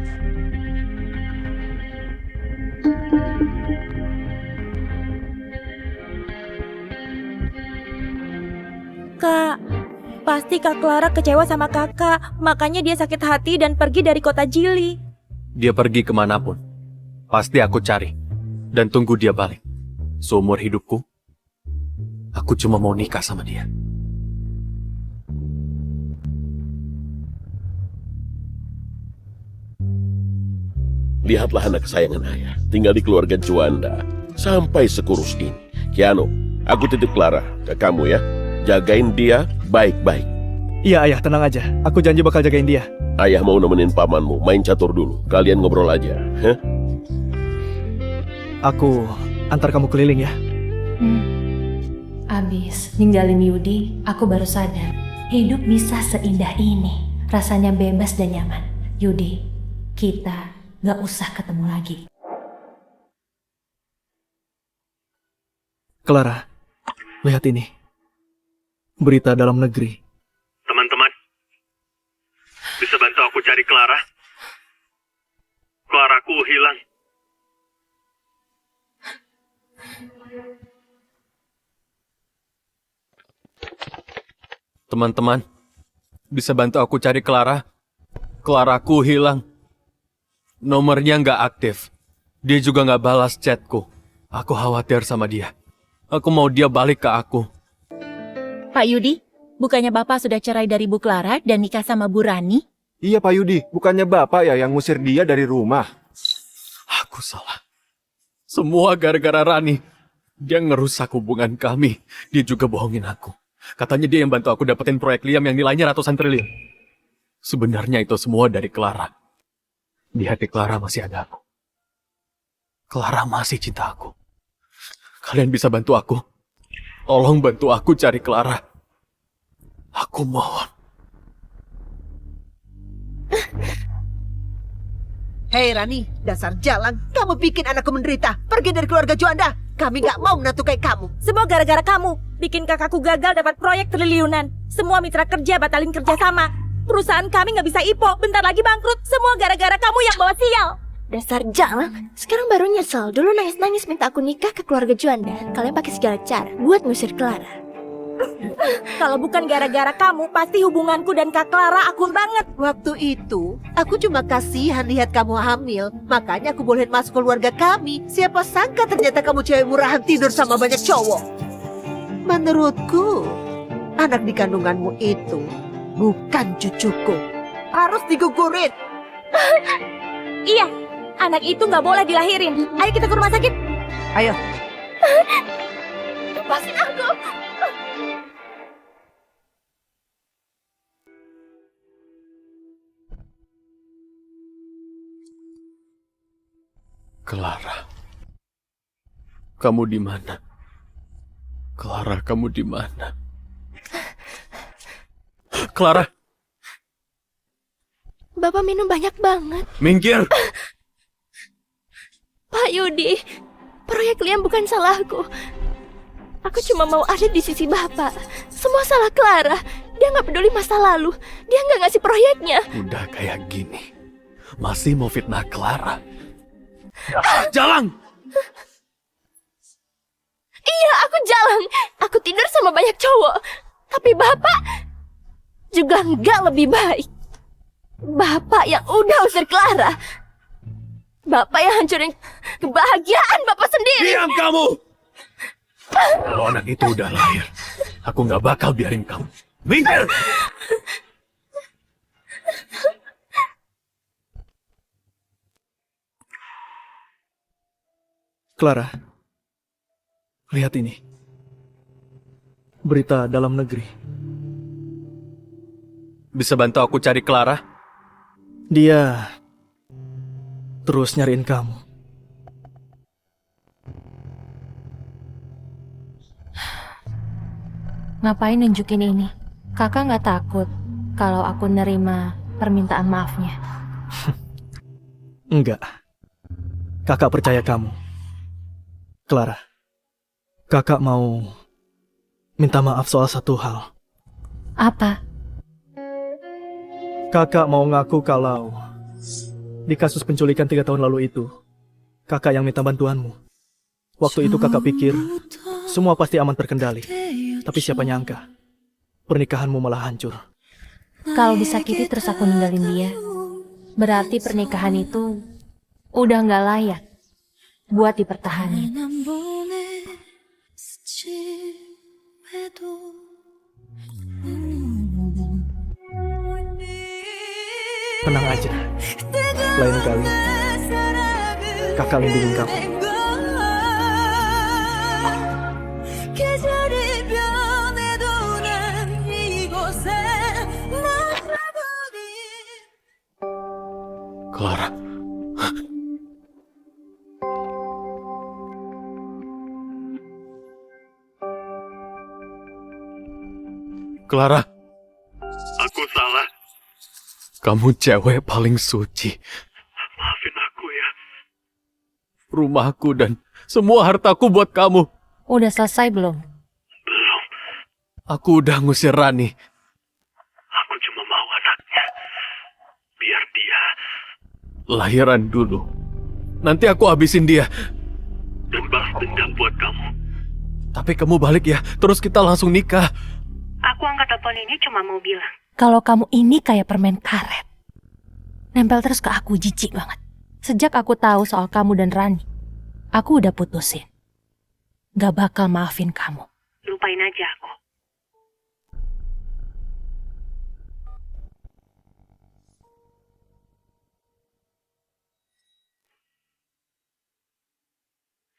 Kak, pasti Kak Clara kecewa sama kakak. Makanya dia sakit hati dan pergi dari kota Jili. Dia pergi kemanapun. Pasti aku cari. Dan tunggu dia balik. Seumur hidupku, aku cuma mau nikah sama dia. Lihatlah anak kesayangan ayah, tinggal di keluarga Juanda. Sampai sekurus ini. Kiano, aku titip Clara ke kamu ya. Jagain dia baik-baik. Iya ayah, tenang aja. Aku janji bakal jagain dia. Ayah mau nemenin pamanmu main catur dulu. Kalian ngobrol aja. Hah? Aku antar kamu keliling ya. Abis ninggalin Yudi, aku baru sadar. Hidup bisa seindah ini. Rasanya bebas dan nyaman. Yudi, kita gak usah ketemu lagi. Clara, lihat ini. Berita dalam negeri. Teman-teman, bisa bantu aku cari Clara? Claraku hilang. Teman-teman, bisa bantu aku cari Clara? Claraku hilang. Nomornya nggak aktif. Dia juga nggak balas chatku. Aku khawatir sama dia. Aku mau dia balik ke aku. Pak Yudi, bukannya Bapak sudah cerai dari Bu Clara dan nikah sama Bu Rani? Iya Pak Yudi, bukannya Bapak ya yang ngusir dia dari rumah? Aku salah. Semua gara-gara Rani. Dia ngerusak hubungan kami. Dia juga bohongin aku. Katanya dia yang bantu aku dapetin proyek Liam yang nilainya ratusan triliun. Sebenarnya itu semua dari Clara. Di hati Clara masih ada aku. Clara masih cinta aku. Kalian bisa bantu aku? Tolong bantu aku cari Clara. Aku mohon. Hei Rani, dasar jalang. Kamu bikin anakku menderita. Pergi dari keluarga Juanda. Kami gak mau menantu kayak kamu. Semua gara-gara kamu. Bikin kakakku gagal dapat proyek triliunan. Semua mitra kerja batalin kerjasama. Perusahaan kami gak bisa IPO. Bentar lagi bangkrut. Semua gara-gara kamu yang bawa sial. Dasar jalang, sekarang baru nyesel. Dulu nangis-nangis minta aku nikah ke keluarga Juanda. Kalian pakai segala cara buat ngusir Clara. Kalau bukan gara-gara kamu, pasti hubunganku dan Kak Clara akur banget. Waktu itu, aku cuma kasihan lihat kamu hamil. Makanya aku bolehin masuk keluarga kami. Siapa sangka ternyata kamu cewek murahan tidur sama banyak cowok. Menurutku, anak di kandunganmu itu bukan cucuku. Harus digugurin. Iya, anak itu nggak boleh dilahirin. Ayo kita ke rumah sakit. Ayo. Lepasin aku. Clara. Kamu di mana? Clara, kamu di mana? Clara, Bapak minum banyak banget. minggir! Pak Yudi, proyek Liam bukan salahku. Aku cuma mau ada di sisi Bapak. Semua salah Clara. Dia nggak peduli masa lalu. Dia nggak ngasih proyeknya. Udah kayak gini, masih mau fitnah Clara? Jalan! Iya, aku jalan. Aku tidur sama banyak cowok. Tapi Bapak juga nggak lebih baik. Bapak yang udah usir Clara. Bapak yang hancurin kebahagiaan Bapak sendiri. Diam kamu! Kalau anak itu udah lahir, aku nggak bakal biarin kamu. Minggir! Clara, lihat ini. Berita dalam negeri. Bisa bantu aku cari Clara? Dia terus nyariin kamu. Ngapain nunjukin ini? Kakak nggak takut kalau aku nerima permintaan maafnya? Enggak. Kakak percaya kamu. Clara, kakak mau minta maaf soal satu hal. Apa? Kakak mau ngaku kalau di kasus penculikan 3 tahun lalu itu, kakak yang minta bantuanmu. Waktu itu kakak pikir semua pasti aman terkendali. Tapi siapa nyangka, pernikahanmu malah hancur. Kalau disakiti terus aku ninggalin dia, berarti pernikahan itu udah nggak layak buat dipertahankan. Tenang aja. Lain kali, kakak lindungin kamu. Clara. Clara. Aku salah. Kamu cewek paling suci. Maafin aku ya. Rumahku dan semua hartaku buat kamu. Udah selesai belum? Belum. Aku udah ngusir Rani. Aku cuma mau anaknya. Biar dia Lahiran dulu. Nanti aku habisin dia. dan balas dendam buat kamu. Tapi kamu balik ya, terus kita langsung nikah. Aku angkat telepon ini cuma mau bilang. Kalau kamu ini kayak permen karet. Nempel terus ke aku, jijik banget. Sejak aku tahu soal kamu dan Rani, aku udah putusin. Gak bakal maafin kamu. Lupain aja aku.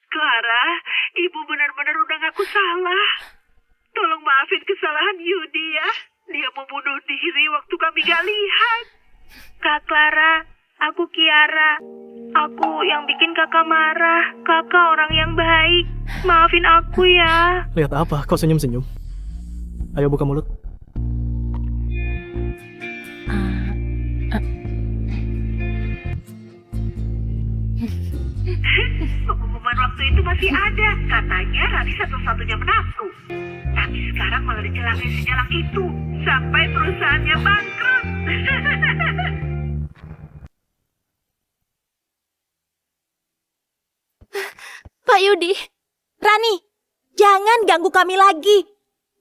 Clara, ibu benar-benar udah ngaku salah. Tolong maafin kesalahan Yudi ya. Dia mau bunuh diri waktu kami gak lihat. Kak Clara, aku Kiara. Aku yang bikin kakak marah. Kakak orang yang baik. Maafin aku ya. Lihat apa? Kau senyum-senyum. Ayo buka mulut. Pengumuman waktu itu masih ada. Katanya Rani satu-satunya menantu. Tapi sekarang malah dicelakai sejalak itu. Sampai perusahaannya bangkrut. Pak Yudi, Rani, jangan ganggu kami lagi.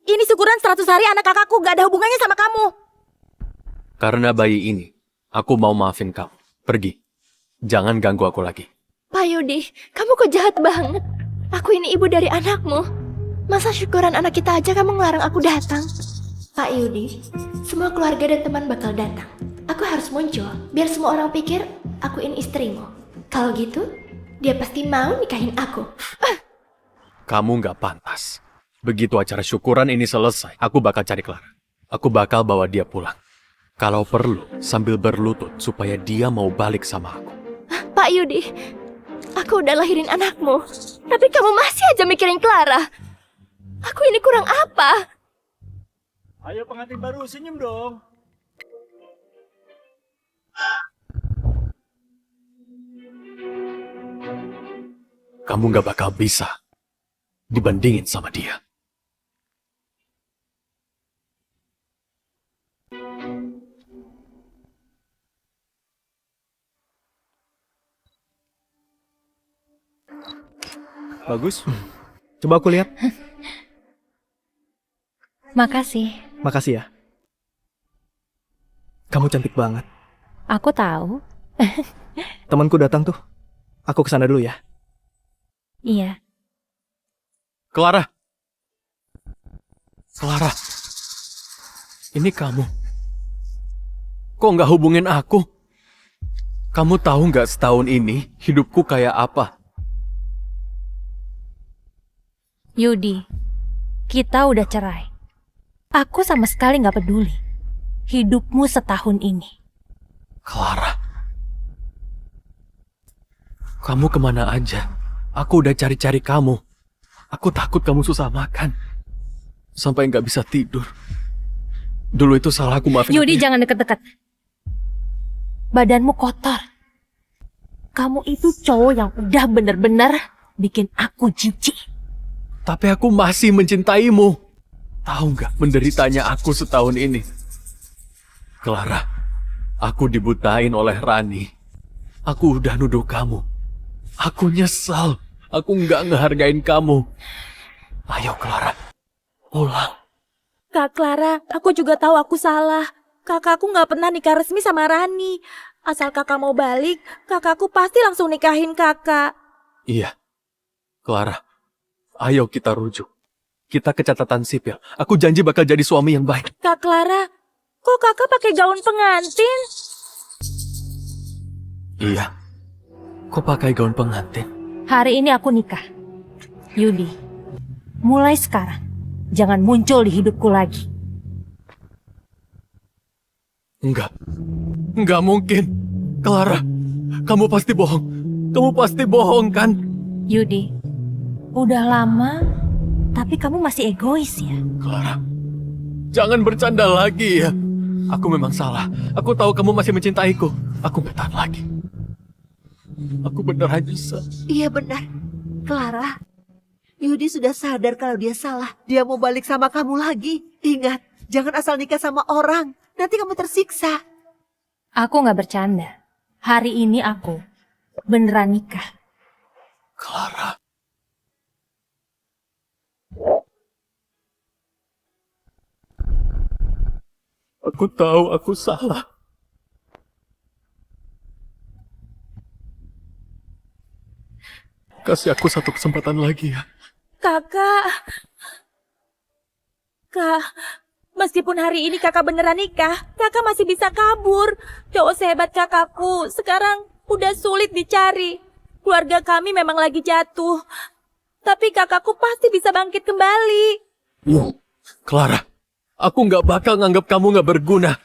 Ini syukuran 100 hari anak kakakku, gak ada hubungannya sama kamu. Karena bayi ini, aku mau maafin kamu. Pergi. Jangan ganggu aku lagi. Pak Yudi, kamu kok jahat banget. Aku ini ibu dari anakmu. Masa syukuran anak kita aja kamu ngelarang aku datang? Pak Yudi, semua keluarga dan teman bakal datang. Aku harus muncul, biar semua orang pikir aku ini istrimu. Kalau gitu, dia pasti mau nikahin aku. Kamu gak pantas. Begitu acara syukuran ini selesai, aku bakal cari Clara. Aku bakal bawa dia pulang. Kalau perlu, sambil berlutut supaya dia mau balik sama aku. Pak Yudi, aku udah lahirin anakmu, tapi kamu masih aja mikirin Clara. Aku ini kurang apa? Ayo pengantin baru, senyum dong. Kamu gak bakal bisa dibandingin sama dia. Bagus. Coba aku lihat. Makasih. Makasih ya. Kamu cantik banget. Aku tahu. Temanku datang tuh. Aku kesana dulu ya. Iya. Clara. Clara. Ini kamu. Kok nggak hubungin aku? Kamu tahu nggak setahun ini hidupku kayak apa? Yudi, kita udah cerai. Aku sama sekali nggak peduli. Hidupmu setahun ini. Clara. Kamu kemana aja? Aku udah cari-cari kamu. Aku takut kamu susah makan. Sampai nggak bisa tidur. Dulu itu salah aku, maafin Yudi, aku. jangan deket-deket. Badanmu kotor. Kamu itu cowok yang udah bener-bener bikin aku jijik. Tapi aku masih mencintaimu. Tahu nggak menderitanya aku setahun ini? Clara, aku dibutain oleh Rani. Aku udah nuduh kamu. Aku nyesal. Aku nggak ngehargain kamu. Ayo Clara, pulang. Kak Clara, aku juga tahu aku salah. Kakakku gak pernah nikah resmi sama Rani. Asal kakak mau balik, kakakku pasti langsung nikahin kakak. Iya, Clara. Ayo kita rujuk. Kita ke catatan sipil. Aku janji bakal jadi suami yang baik. Kak Clara, kok kakak pakai gaun pengantin? Iya. Kok pakai gaun pengantin? Hari ini aku nikah. Yudi, mulai sekarang, jangan muncul di hidupku lagi. Enggak mungkin. Clara, kamu pasti bohong. Kamu pasti bohong kan? Yudi, udah lama, tapi kamu masih egois ya. Clara, jangan bercanda lagi ya. Aku memang salah. Aku tahu kamu masih mencintaiku. Aku gak tahan lagi. Aku beneran nyesel. Iya benar. Clara, Yudi sudah sadar kalau dia salah. Dia mau balik sama kamu lagi. Ingat, jangan asal nikah sama orang. Nanti kamu tersiksa. Aku nggak bercanda. Hari ini aku beneran nikah. Clara. Aku tahu aku salah. Kasih aku satu kesempatan lagi ya. Kakak. Kak, meskipun hari ini kakak beneran nikah, kakak masih bisa kabur. Cowok sehebat kakakku sekarang udah sulit dicari. Keluarga kami memang lagi jatuh. Tapi kakakku pasti bisa bangkit kembali. Clara, aku nggak bakal nganggap kamu nggak berguna.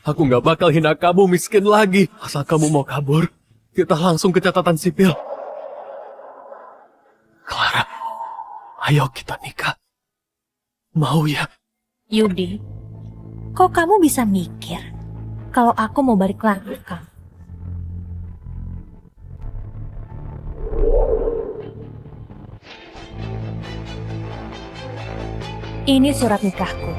Aku nggak bakal hina kamu miskin lagi. Asal kamu mau kabur, kita langsung ke catatan sipil. Clara, ayo kita nikah. Mau ya? Yudi, kok kamu bisa mikir kalau aku mau balik lagi ke kamu? Ini surat nikahku.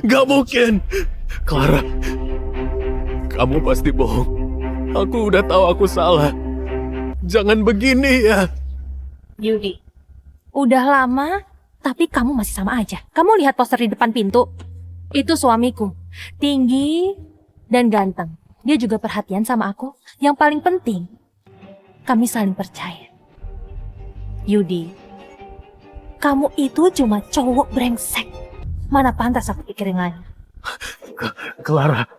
Gak mungkin. Clara, kamu pasti bohong. Aku udah tahu aku salah. Jangan begini ya. Yudi, udah lama, tapi kamu masih sama aja. Kamu lihat poster di depan pintu? Itu suamiku. Tinggi dan ganteng. Dia juga perhatian sama aku. Yang paling penting, kami saling percaya. Yudi, kamu itu cuma cowok brengsek. Mana pantas aku pikirin lagi. Clara,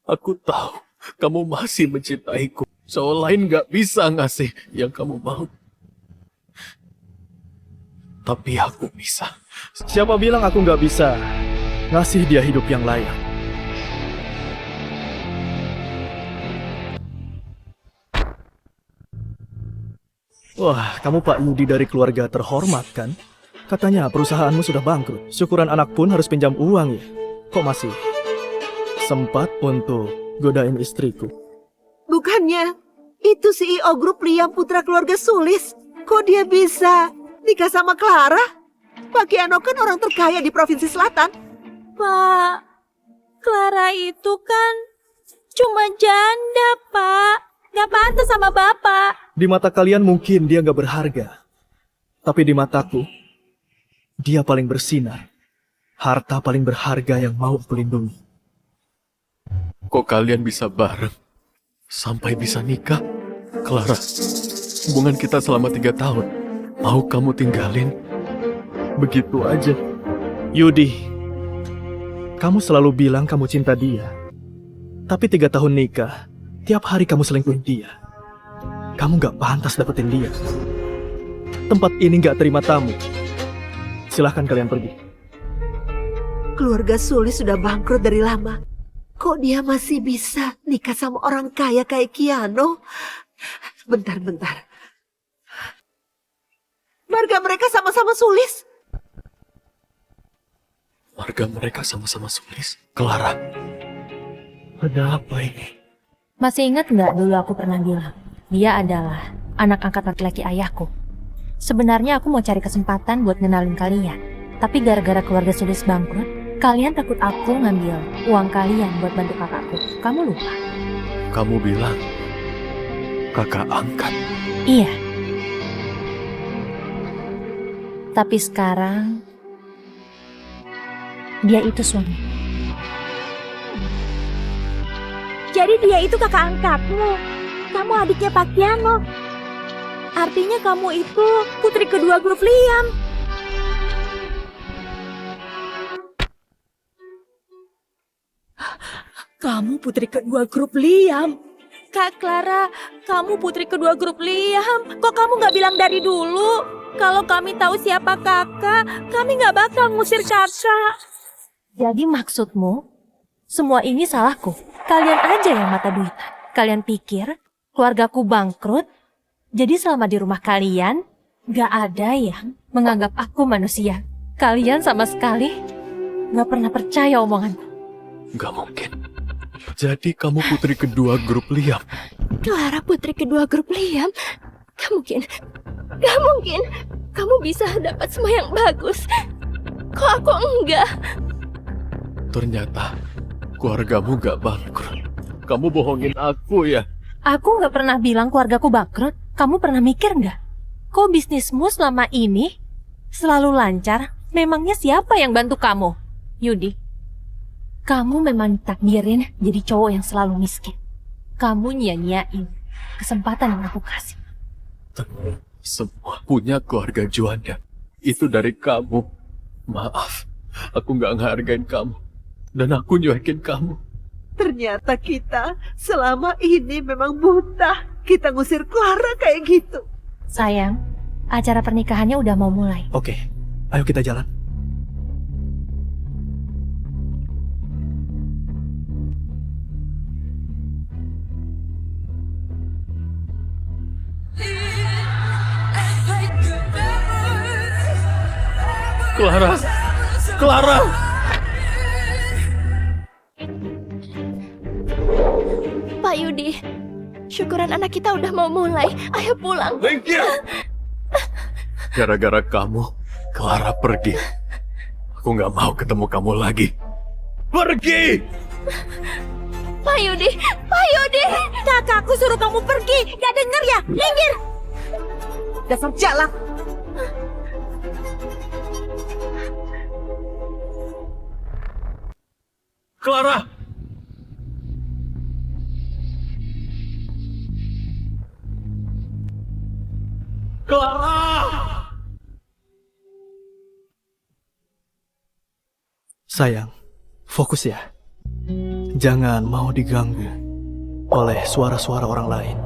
aku tahu kamu masih mencintaiku. Cowok lain gak bisa ngasih yang kamu mau. Tapi aku bisa. Siapa bilang aku nggak bisa ngasih dia hidup yang layak? Wah, kamu Pak Yudi dari keluarga terhormat kan? Katanya perusahaanmu sudah bangkrut. Syukuran anak pun harus pinjam uang ya. Kok masih sempat untuk godain istriku? Bukannya itu CEO grup Liam putra keluarga Sulis. Kok dia bisa nikah sama Clara? Pak Kiano kan orang terkaya di Provinsi Selatan. Pak, Clara itu kan cuma janda, Pak. Gak pantas sama Bapak. Di mata kalian mungkin dia nggak berharga. Tapi di mataku, dia paling bersinar. Harta paling berharga yang mau aku lindungi. Kok kalian bisa bareng? Sampai bisa nikah? Clara, hubungan kita selama 3 tahun. Mau kamu tinggalin? Begitu aja. Yudi, kamu selalu bilang kamu cinta dia. Tapi 3 tahun nikah, tiap hari kamu selingkuhin dia. Kamu gak pantas dapetin dia. Tempat ini gak terima tamu. Silahkan kalian pergi. Keluarga Sulis sudah bangkrut dari lama. Kok dia masih bisa nikah sama orang kaya kayak Kiano? Bentar. Marga mereka sama-sama Sulis. Marga mereka sama-sama Sulis. Clara, ada apa ini? Masih ingat nggak dulu aku pernah bilang, dia adalah anak angkat laki-laki ayahku. Sebenarnya aku mau cari kesempatan buat ngenalin kalian. Tapi gara-gara keluarga Sulis bangkrut, kalian takut aku ngambil uang kalian buat bantu kakakku. Kamu lupa? Kamu bilang kakak angkat. Iya. Tapi sekarang, dia itu suami. Jadi dia itu kakak angkatmu. Kamu adiknya Pak Kiano. Artinya kamu itu putri kedua grup Liam. Kamu putri kedua grup Liam. Kak Clara, kamu putri kedua grup Liam. Kok kamu gak bilang dari dulu? Kalau kami tahu siapa kakak, kami gak bakal ngusir kakak. Jadi maksudmu, semua ini salahku. Kalian aja yang mata duitan. Kalian pikir keluargaku bangkrut, jadi selama di rumah kalian, gak ada yang menganggap aku manusia. Kalian sama sekali gak pernah percaya omonganku. Gak mungkin. Jadi kamu putri kedua grup Liam. Clara putri kedua grup Liam? Gak mungkin. Gak mungkin. Kamu bisa dapat semua yang bagus. Kok aku enggak? Ternyata keluargamu gak bangkrut. Kamu bohongin aku ya? Aku nggak pernah bilang keluargaku bangkrut. Kamu pernah mikir nggak? Kok bisnismu selama ini selalu lancar? Memangnya siapa yang bantu kamu? Yudi, kamu memang ditakdirin jadi cowok yang selalu miskin. Kamu nyanyain kesempatan yang aku kasih. Semua punya keluarga Juanda. Itu dari kamu. Maaf, aku nggak ngehargain kamu. Dan aku nyuekin kamu. Ternyata kita selama ini memang buta. Kita ngusir Clara kayak gitu. Sayang, acara pernikahannya udah mau mulai. Oke, ayo kita jalan. Clara! Clara! Pak Yudi, syukuran anak kita udah mau mulai. Ayo pulang. Thank you. Gara-gara kamu, Clara pergi. Aku nggak mau ketemu kamu lagi. Pergi! Pak Yudi, Pak Yudi, kakakku suruh kamu pergi. Gak denger ya? Minggir. Dasar jalak. Clara! Clara! Sayang, fokus ya. Jangan mau diganggu oleh suara-suara orang lain.